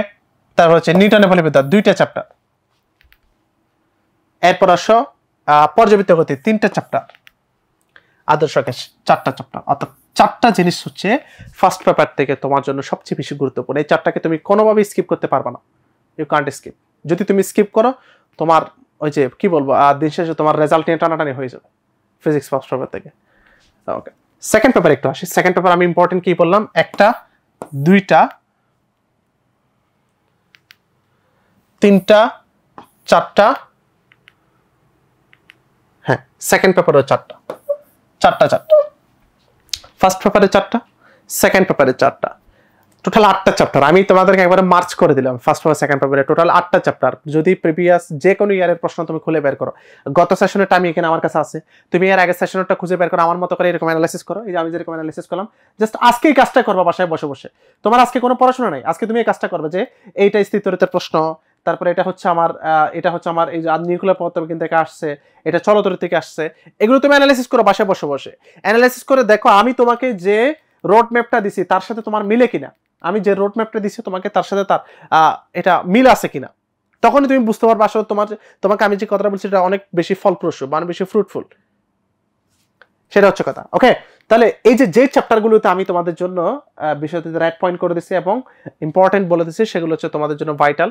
তারপর হচ্ছে নিউটনের বলবিদ্যা 2টা চ্যাপ্টার, এরপর আসো পর্যাবৃত্ত গতি 3টা চ্যাপ্টার, আদর্শ গ্যাস 4টা চ্যাপ্টার, অর্থাৎ 4টা জিনিস হচ্ছে ফার্স্ট পেপার থেকে তোমার জন্য সবচেয়ে বেশি গুরুত্বপূর্ণ। এই 4টাকে তুমি কোনোভাবেই স্কিপ করতে পারবে না, ইউ কান্ট স্কিপ। যদি তুমি স্কিপ করো তোমার ওই যে কি বলবো দিন শেষে তোমার রেজাল্ট নিয়ে টানাটানি হয়ে যাবে ফিজিক্স ফার্স্ট পেপার থেকে। ওকে, সেকেন্ড পেপার একটু আসি। সেকেন্ড পেপার আমি ইম্পর্টেন্ট কি বললাম, 1টা 2টা 3টা 4টা, হ্যাঁ সেকেন্ড পেপারও 4টা, চারটা ফার্স্ট পেপারে 4টা, সেকেন্ড পেপারে 4টা, টোটাল 8টা চ্যাপ্টার। আমি তোমাদেরকে একবারে মার্চ করে দিলাম ফার্স্ট পেপার সেকেন্ড পেপারে টোটাল 8টা চ্যাপ্টার। যদি প্রিভিয়াস যে কোনো ইয়ারের প্রশ্ন তুমি খুলে বের করো, গত সেশনেরটা আমি এখানে আমার কাছে আছে, তুমি এর আগের সেশনেরটা খুঁজে বের করো, আমার মতো করে এরকম অ্যানালাইসিস করো। এই যে আমি যেরকম অ্যানালাইসিস করলাম, জাস্ট আজকেই কাজটা করবা বাসায় বসে বসে। তোমার আজকে কোনো পড়াশোনা নাই, আজকে তুমি এই কাজটা করবে যে এইটা স্থিতিতরিতের প্রশ্ন, তারপরে এটা হচ্ছে আমার এই যে নিউক্লিয়ার পদার্থবিজ্ঞান থেকে আসছে, এটা চলতরি থেকে আসছে, এগুলো তুমি অ্যানালাইসিস করো বাসায় বসে বসে। অ্যানালাইসিস করে দেখো আমি তোমাকে যে রোড ম্যাপটা দিছি তার সাথে তোমার মিলে কিনা, আমি যে রোড ম্যাপটা দিছি তোমাকে তার সাথে তার এটা মিল আছে কিনা, তখনই তুমি বুঝতে পারবে আসলে তোমাকে আমি যে কথাটা বলছি এটা অনেক বেশি ফলপ্রসূ বা অনেক বেশি ফ্রুটফুল, সেটা হচ্ছে কথা। ওকে, তাহলে এই যে চ্যাপ্টারগুলোতে আমি তোমাদের জন্য বিষয়টিতে রাইট পয়েন্ট করে দিচ্ছি এবং ইম্পর্টেন্ট বলে দিচ্ছি, সেগুলো হচ্ছে তোমাদের জন্য ভাইটাল,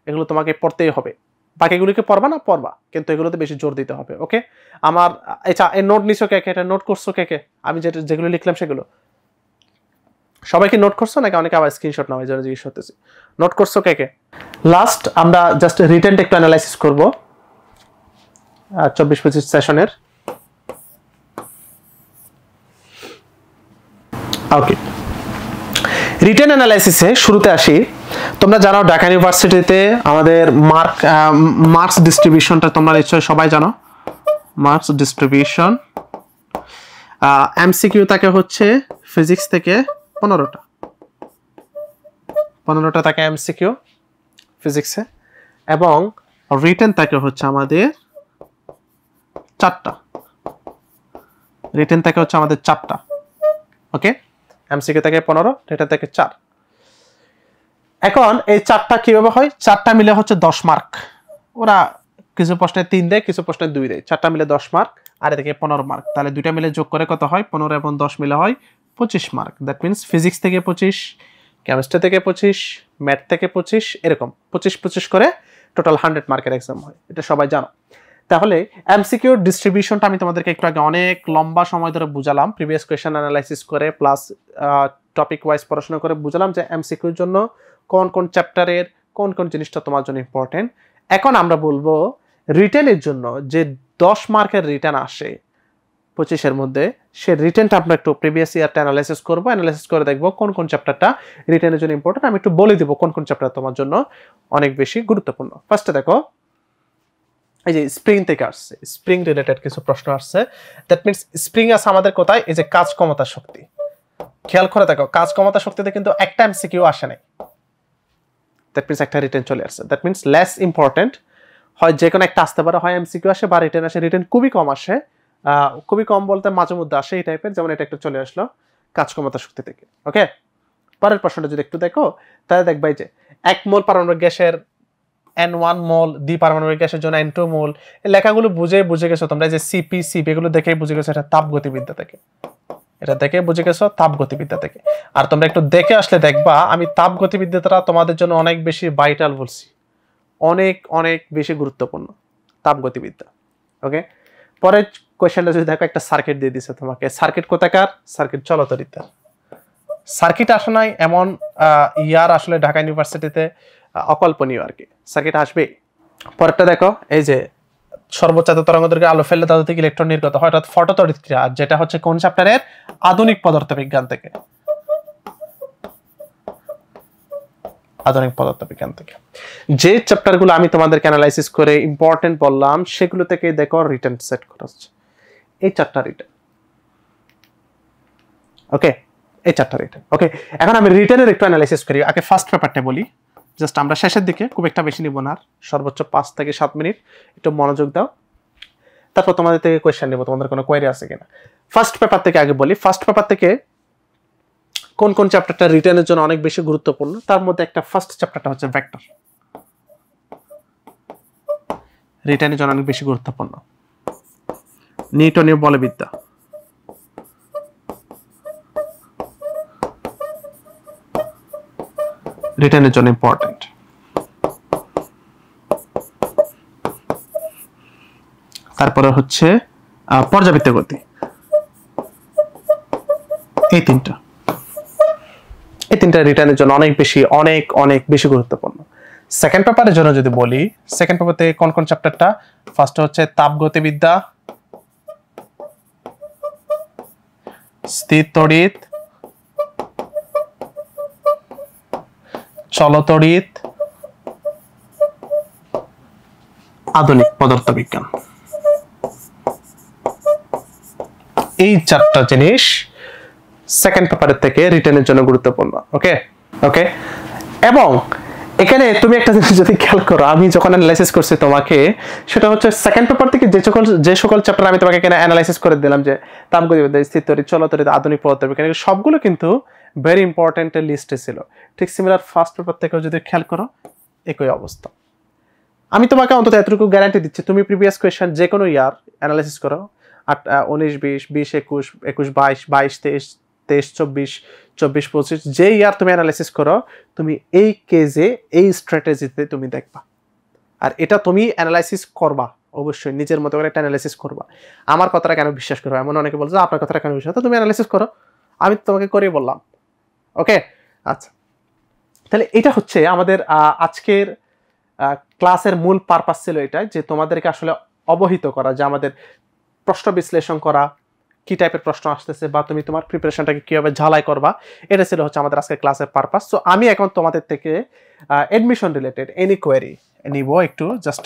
এগুলো তোমাকে পড়তেই হবে। বাকিগুলোকে পড়বা না, পড়বা, কিন্তু এগুলোতে বেশি জোর দিতে হবে। ওকে, আমার আচ্ছা এই নোট নিছো কে কে, এটা নোট করছো কে কে, আমি যেগুলো লিখলাম সেগুলো সবাইকে নোট করছো নাকি অনেকে আবার স্ক্রিনশট নাও, এই জন্য জিজ্ঞেস করতেছি, নোট করছো কে কে? লাস্ট আমরা জাস্ট রিটেনটা একটু অ্যানালাইসিস করব 24-25 সেশনের। ওকে, রিটেন অ্যানালাইসিসে শুরুতে আসি। তোমরা জানো ঢাকা ইউনিভার্সিটিতে আমাদের মার্কস ডিস্ট্রিবিউশনটা তোমরা নিশ্চয়ই সবাই জানো। মার্কস ডিস্ট্রিবিউশন এমসিকিউ থাকে হচ্ছে ফিজিক্স থেকে 15টা থাকে এমসিকিউ ফিজিক্সে, এবং রিটেন থাকে হচ্ছে আমাদের 4টা। রিটেন থাকে হচ্ছে আমাদের 4টা। ওকে, এমসিকিউ থেকে 15, রিটেন থেকে 4। এখন এই 4টা কিভাবে হয়? 4টা মিলে হচ্ছে 10 মার্ক। ওরা কিছু প্রশ্নে 3 দেয়, কিছু প্রশ্নে 2 দেয়। 4টা মিলে 10 মার্ক, আর এদিকে 15 মার্ক। তাহলে দুইটা মিলে যোগ করে কত হয়? 15 এবং 10 মিলে হয় 25 মার্ক। দ্যাট মিনস ফিজিক্স থেকে 25, কেমিস্ট্রি থেকে 25, ম্যাথ থেকে 25, এরকম 25 করে টোটাল 100 মার্কের এক্সাম হয়, এটা সবাই জানো। তাহলে এমসিকিউ ডিস্ট্রিবিউশনটা আমি তোমাদেরকে একটু আগে অনেক লম্বা সময় ধরে বুঝালাম, প্রিভিয়াস কোয়েশ্চেন অ্যানালাইসিস করে প্লাস টপিক ওয়াইজ পড়াশোনা করে বুঝালাম যে এমসিকিউর জন্য কোন কোন চ্যাপ্টারের কোন কোন জিনিসটা তোমার জন্য ইম্পর্টেন্ট। এখন আমরা বলবো রিটেনের জন্য যে 10 মার্কের রিটেন আসে 25-এর মধ্যে, সে রিটেনটা আমরা একটু প্রিভিয়াস ইয়ারটা অ্যানালাইসিস করবো, অ্যানালাইসিস করে দেখবো কোন কোন চ্যাপ্টারটা রিটেনের জন্য ইম্পর্টেন্ট। আমি একটু বলে দিব কোন কোন চ্যাপ্টার তোমার জন্য অনেক বেশি গুরুত্বপূর্ণ। ফার্স্টে দেখো, এই যে স্প্রিং থেকে আসছে, স্প্রিং রিলেটেড কিছু প্রশ্ন আসছে। দ্যাট মিনস স্প্রিং আছে আমাদের কোথায়? এই যে কাজ ক্ষমতা শক্তি। খেয়াল করে দেখো, কাজ ক্ষমতা শক্তিতে কিন্তু একটা এমসিকিউ আসে নাই, দ্যাট মিনস একটা রিটেন চলে আসছে। দ্যাট মিনস লেস ইম্পর্টেন্ট, হয় যে কোনো একটা আসতে পারে, হয় এমসিকিউ আসে বা রিটেন আসে। রিটেন খুবই কম আসে, খুবই কম বলতে মাঝে মধ্যে আসে এই টাইপের, যেমন এটা একটা চলে আসলো কাজ ক্ষমতা শক্তি থেকে। ওকে, পরের প্রশ্নটা যদি একটু দেখো, তাহলে দেখবা যে 1 মোল পারমাণবিক গ্যাসের N1 মোল, দ্বি পারমাণবিক গ্যাসের জন্য N2 মোল। এই লেখাগুলো বুঝে গেছো তোমরা, যে সিপি এগুলো দেখে বুঝে গেছো এটা তাপগতিবিদ্যা থেকে, এটা দেখে বুঝে গেছো তাপগতিবিদ্যা থেকে। আর তোমরা একটু দেখে আসলে দেখবা আমি তাপগতিবিদ্যাটা তোমাদের জন্য অনেক বেশি ভাইটাল বলছি, অনেক অনেক বেশি গুরুত্বপূর্ণ তাপগতিবিদ্যা। ওকে, পরের কোয়েশ্চেনটা যদি দেখো, একটা সার্কিট দিয়ে দিছে তোমাকে। সার্কিট কোথাকার? সার্কিট চলতরিতা। সার্কিট আসে নাই এমন ইয়ার আসলে ঢাকা ইউনিভার্সিটিতে অকল্পনীয় আর কি, সার্কিট আসবে। পরেরটা দেখো, এই যে সর্বোচ্চ তরঙ্গদৈর্ঘ্যে আলো ফেললে ধাতু থেকে ইলেকট্রন নির্গত হয়, অর্থাৎ ফটোতড়িৎক্রিয়া, যেটা হচ্ছে কোন চ্যাপ্টারের? আধুনিক পদার্থবিজ্ঞান থেকে। আধুনিক পদার্থবিজ্ঞান থেকে যে চ্যাপ্টারগুলো আমি তোমাদেরকে অ্যানালাইসিস করে ইম্পর্টেন্ট বললাম, সেগুলো থেকে দেখো রিটেন সেট করা হচ্ছে। এই 4টা রিটেন। ওকে, এই 4টা রিটেন। ওকে, এখন আমি রিটেনের একটু অ্যানালাইসিস করি। আগে ফার্স্ট পেপারটা বলি, জাস্ট আমরা শেষের দিকে, খুব একটা বেশি নিব না, আর সর্বোচ্চ 5 থেকে 7 মিনিট, একটু মনোযোগ দাও। তারপর তোমাদের থেকে কোয়েশ্চেন নেব, তোমাদের কোনো কোয়েরি আছে কিনা। ফার্স্ট পেপার থেকে আগে বলি, ফার্স্ট পেপার থেকে কোন কোন চ্যাপ্টারটা রিটেনের জন্য অনেক বেশি গুরুত্বপূর্ণ, তার মধ্যে একটা ফার্স্ট চ্যাপ্টারটা হচ্ছে ভেক্টর। রিটেনের জন্য অনেক বেশি গুরুত্বপূর্ণ। নিউটনীয় বলবিদ্যা, রিটেনের জন্য ইম্পর্টেন্ট। তারপরে হচ্ছে পর্যাবৃত্ত গতি। এই তিনটা রিটেনের জন্য অনেক বেশি গুরুত্বপূর্ণ। সেকেন্ড পেপারের জন্য যদি বলি, সেকেন্ড পেপার থেকে কোন কোন চ্যাপ্টারটা? ফার্স্ট হচ্ছে তাপগতিবিদ্যা, স্থির তড়িৎ, চলতড়িৎ, আধুনিক পদার্থবিজ্ঞান। এই চারটা জিনিস সেকেন্ড পেপারের থেকে রিটেনের জন্য গুরুত্বপূর্ণ। ওকে ওকে, এবং এখানে তুমি একটা জিনিস যদি খেয়াল করো, আমি যখন অ্যানালাইসিস করছি তোমাকে, সেটা হচ্ছে সেকেন্ড পেপার থেকে যে সকল চ্যাপ্টার আমি তোমাকে এখানে অ্যানালাইসিস করে দিলাম, যে তাপগতিবিদ্যা, স্থির তড়িৎ, চলতড়িৎ, আধুনিক পদার্থবিজ্ঞান, সবগুলো কিন্তু ভেরি ইম্পর্টেন্ট লিস্টে ছিল। ঠিক সিমিলার ফার্স্ট পেপার থেকেও যদি খেয়াল করো একই অবস্থা। আমি তোমাকে অন্তত এতটুকু গ্যারান্টি দিচ্ছি, তুমি প্রিভিয়াস কোয়েশ্চেন যে কোনো ইয়ার অ্যানালাইসিস করো, 19, 20, 20, 21, 21, 22, 22, 23, 23, 24, 24, 25, যে ইয়ার তুমি অ্যানালাইসিস করো, তুমি এই কেজে, এই স্ট্র্যাটেজিতে তুমি দেখবা। আর এটা তুমি অ্যানালাইসিস করবা, অবশ্যই নিজের মতো করে একটা অ্যানালাইসিস করবা। আমার কথাটা কেন বিশ্বাস করো, এমন অনেকে বলছে আপনার কথাটা কেন বিশ্বাস, তো তুমি অ্যানালাইসিস করো, আমি তোমাকে করেই বললাম। ওকে, আচ্ছা, তাহলে এটা হচ্ছে আমাদের আজকের ক্লাসের মূল পারপাস ছিল এটা, যে তোমাদেরকে আসলে অবহিত করা, যে আমাদের প্রশ্ন বিশ্লেষণ করা, কি টাইপের প্রশ্ন আসতেছে, বা তুমি তোমার প্রিপারেশনটাকে কিভাবে ঝালাই করবা, এটা ছিল হচ্ছে আমাদের আজকে ক্লাসের পারপাস। সো আমি এখন তোমাদের থেকে অ্যাডমিশন রিলেটেড এনি কোয়েরি নিব, একটু just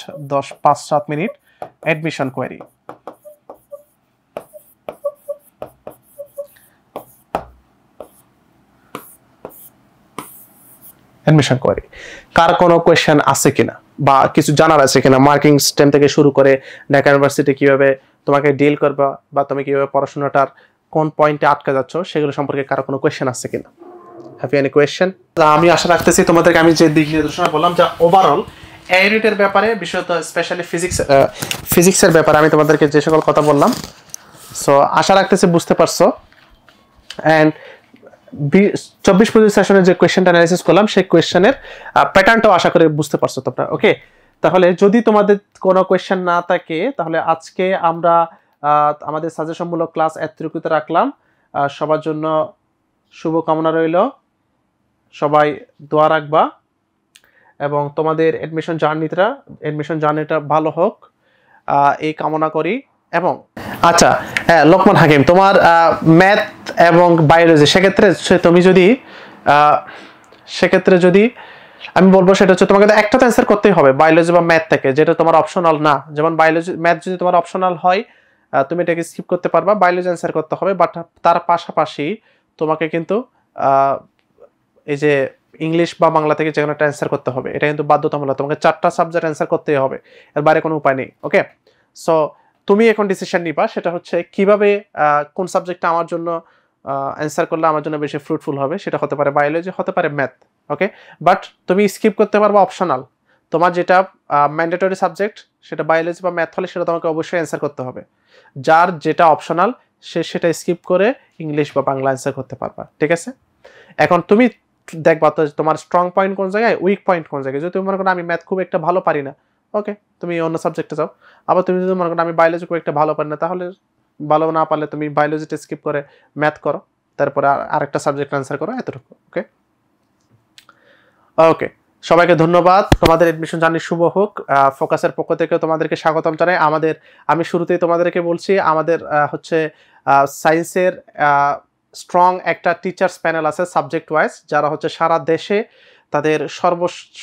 5-7 minute. Admission query, admission query, কার কোনো কোয়েশ্চেন আছে কিনা বা কিছু জানার আছে কিনা, মার্কিং সিস্টেম থেকে শুরু করে ঢাকা ইউনিভার্সিটি কিভাবে তোমাকে ডিল করবা, বা তুমি কিভাবে পড়াশোনাটার কোন পয়েন্টে আটকে যাচ্ছ, সেগুলো সম্পর্কে কারো কোনো কোয়েশ্চেন আছে কিনা। Have you any question? আমি আশা রাখতেছি তোমাদেরকে আমি যে দিক নির্দেশনা বললাম, যা ওভারঅল এই ইউনিটের ব্যাপারে, বিশেষত স্পেশালি ফিজিক্সের ব্যাপারে আমি তোমাদেরকে যে সকল কথা বললাম, সো আশা রাখতেছি বুঝতে পারছো। অ্যান্ড 24-25 সেশনে যে কোয়েশ্চেনটা অ্যানালাইসিস করলাম, সেই কোয়েশ্চেনের প্যাটার্নটাও আশা করি বুঝতে পারছো তোমরা। ওকে, তাহলে যদি তোমাদের কোনো কোয়েশ্চেন না থাকে, তাহলে আজকে আমরা আমাদের সাজেশনমূলক ক্লাস এতটুকুতে রাখলাম। সবার জন্য শুভ কামনা রইল, সবাই দোয়া রাখবা, এবং তোমাদের অ্যাডমিশন জার্নিটা ভালো হোক, এই কামনা করি। এবং আচ্ছা, হ্যাঁ, লোকমান হাকিম, তোমার ম্যাথ এবং বায়োলজি, সেক্ষেত্রে যদি আমি বলবো, সেটা হচ্ছে তোমাকে একটা অ্যান্সার করতেই হবে বায়োলজি বা ম্যাথ থেকে, যেটা তোমার অপশনাল না। যেমন বায়োলজি, ম্যাথ যদি তোমার অপশনাল হয়, তুমি এটাকে স্কিপ করতে পারবা, বায়োলজি অ্যান্সার করতে হবে। বাট তার পাশাপাশি তোমাকে কিন্তু এই যে ইংলিশ বা বাংলা থেকে যে কোনো একটা অ্যান্সার করতে হবে, এটা কিন্তু বাধ্যতামূলক, তোমাকে 4টা সাবজেক্ট অ্যান্সার করতেই হবে, এর বাইরে কোনো উপায় নেই। ওকে, সো তুমি এখন ডিসিশন নিবা, সেটা হচ্ছে কিভাবে কোন সাবজেক্টটা আমার জন্য অ্যান্সার করলে আমার জন্য বেশি ফ্রুটফুল হবে। সেটা হতে পারে বায়োলজি, হতে পারে ম্যাথ। ওকে, বাট তুমি স্কিপ করতে পারবা অপশনাল। তোমার যেটা ম্যান্ডেটরি সাবজেক্ট, সেটা বায়োলজি বা ম্যাথ হলে সেটা তোমাকে অবশ্যই অ্যান্সার করতে হবে। যার যেটা অপশনাল, সেটা স্কিপ করে ইংলিশ বা বাংলা অ্যান্সার করতে পারবা। ঠিক আছে, এখন তুমি দেখবা তো তোমার স্ট্রং পয়েন্ট কোন জায়গায়, উইক পয়েন্ট কোন জায়গায়। যদি তুমি মনে করো আমি ম্যাথ খুব একটা ভালো পারি না, ওকে, তুমি অন্য সাবজেক্টে যাও। আবার তুমি যদি মনে করো আমি বায়োলজি খুব একটা ভালো পারি না, তাহলে ভালো না পারলে তুমি বায়োলজিটা স্কিপ করে ম্যাথ করো, তারপরে আরেকটা সাবজেক্ট অ্যান্সার করো, এতটুকু। ওকে ওকে, সবাইকে ধন্যবাদ। তোমাদের এডমিশন জার্নি শুভ হোক। ফোকাসের পক্ষ থেকে তোমাদেরকে স্বাগতম জানাই। আমি শুরুতেই তোমাদেরকে বলছি, আমাদের হচ্ছে সায়েন্সের স্ট্রং একটা টিচার্স প্যানেল আছে সাবজেক্ট ওয়াইজ, যারা হচ্ছে সারা দেশে তাদের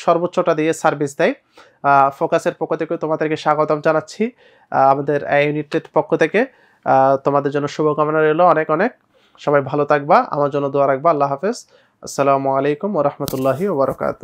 সর্বোচ্চটা দিয়ে সার্ভিস দেয়। ফোকাসের পক্ষ থেকে তোমাদেরকে স্বাগতম জানাচ্ছি। আমাদের ইউনিটের পক্ষ থেকে তোমাদের জন্য শুভকামনা রইল অনেক অনেক। সবাই ভালো থাকবা, আমার জন্য দোয়া রাখবা। আল্লাহ হাফেজ। আসসালামু আলাইকুম ওয়া রাহমাতুল্লাহি ওয়া বারাকাতুহু।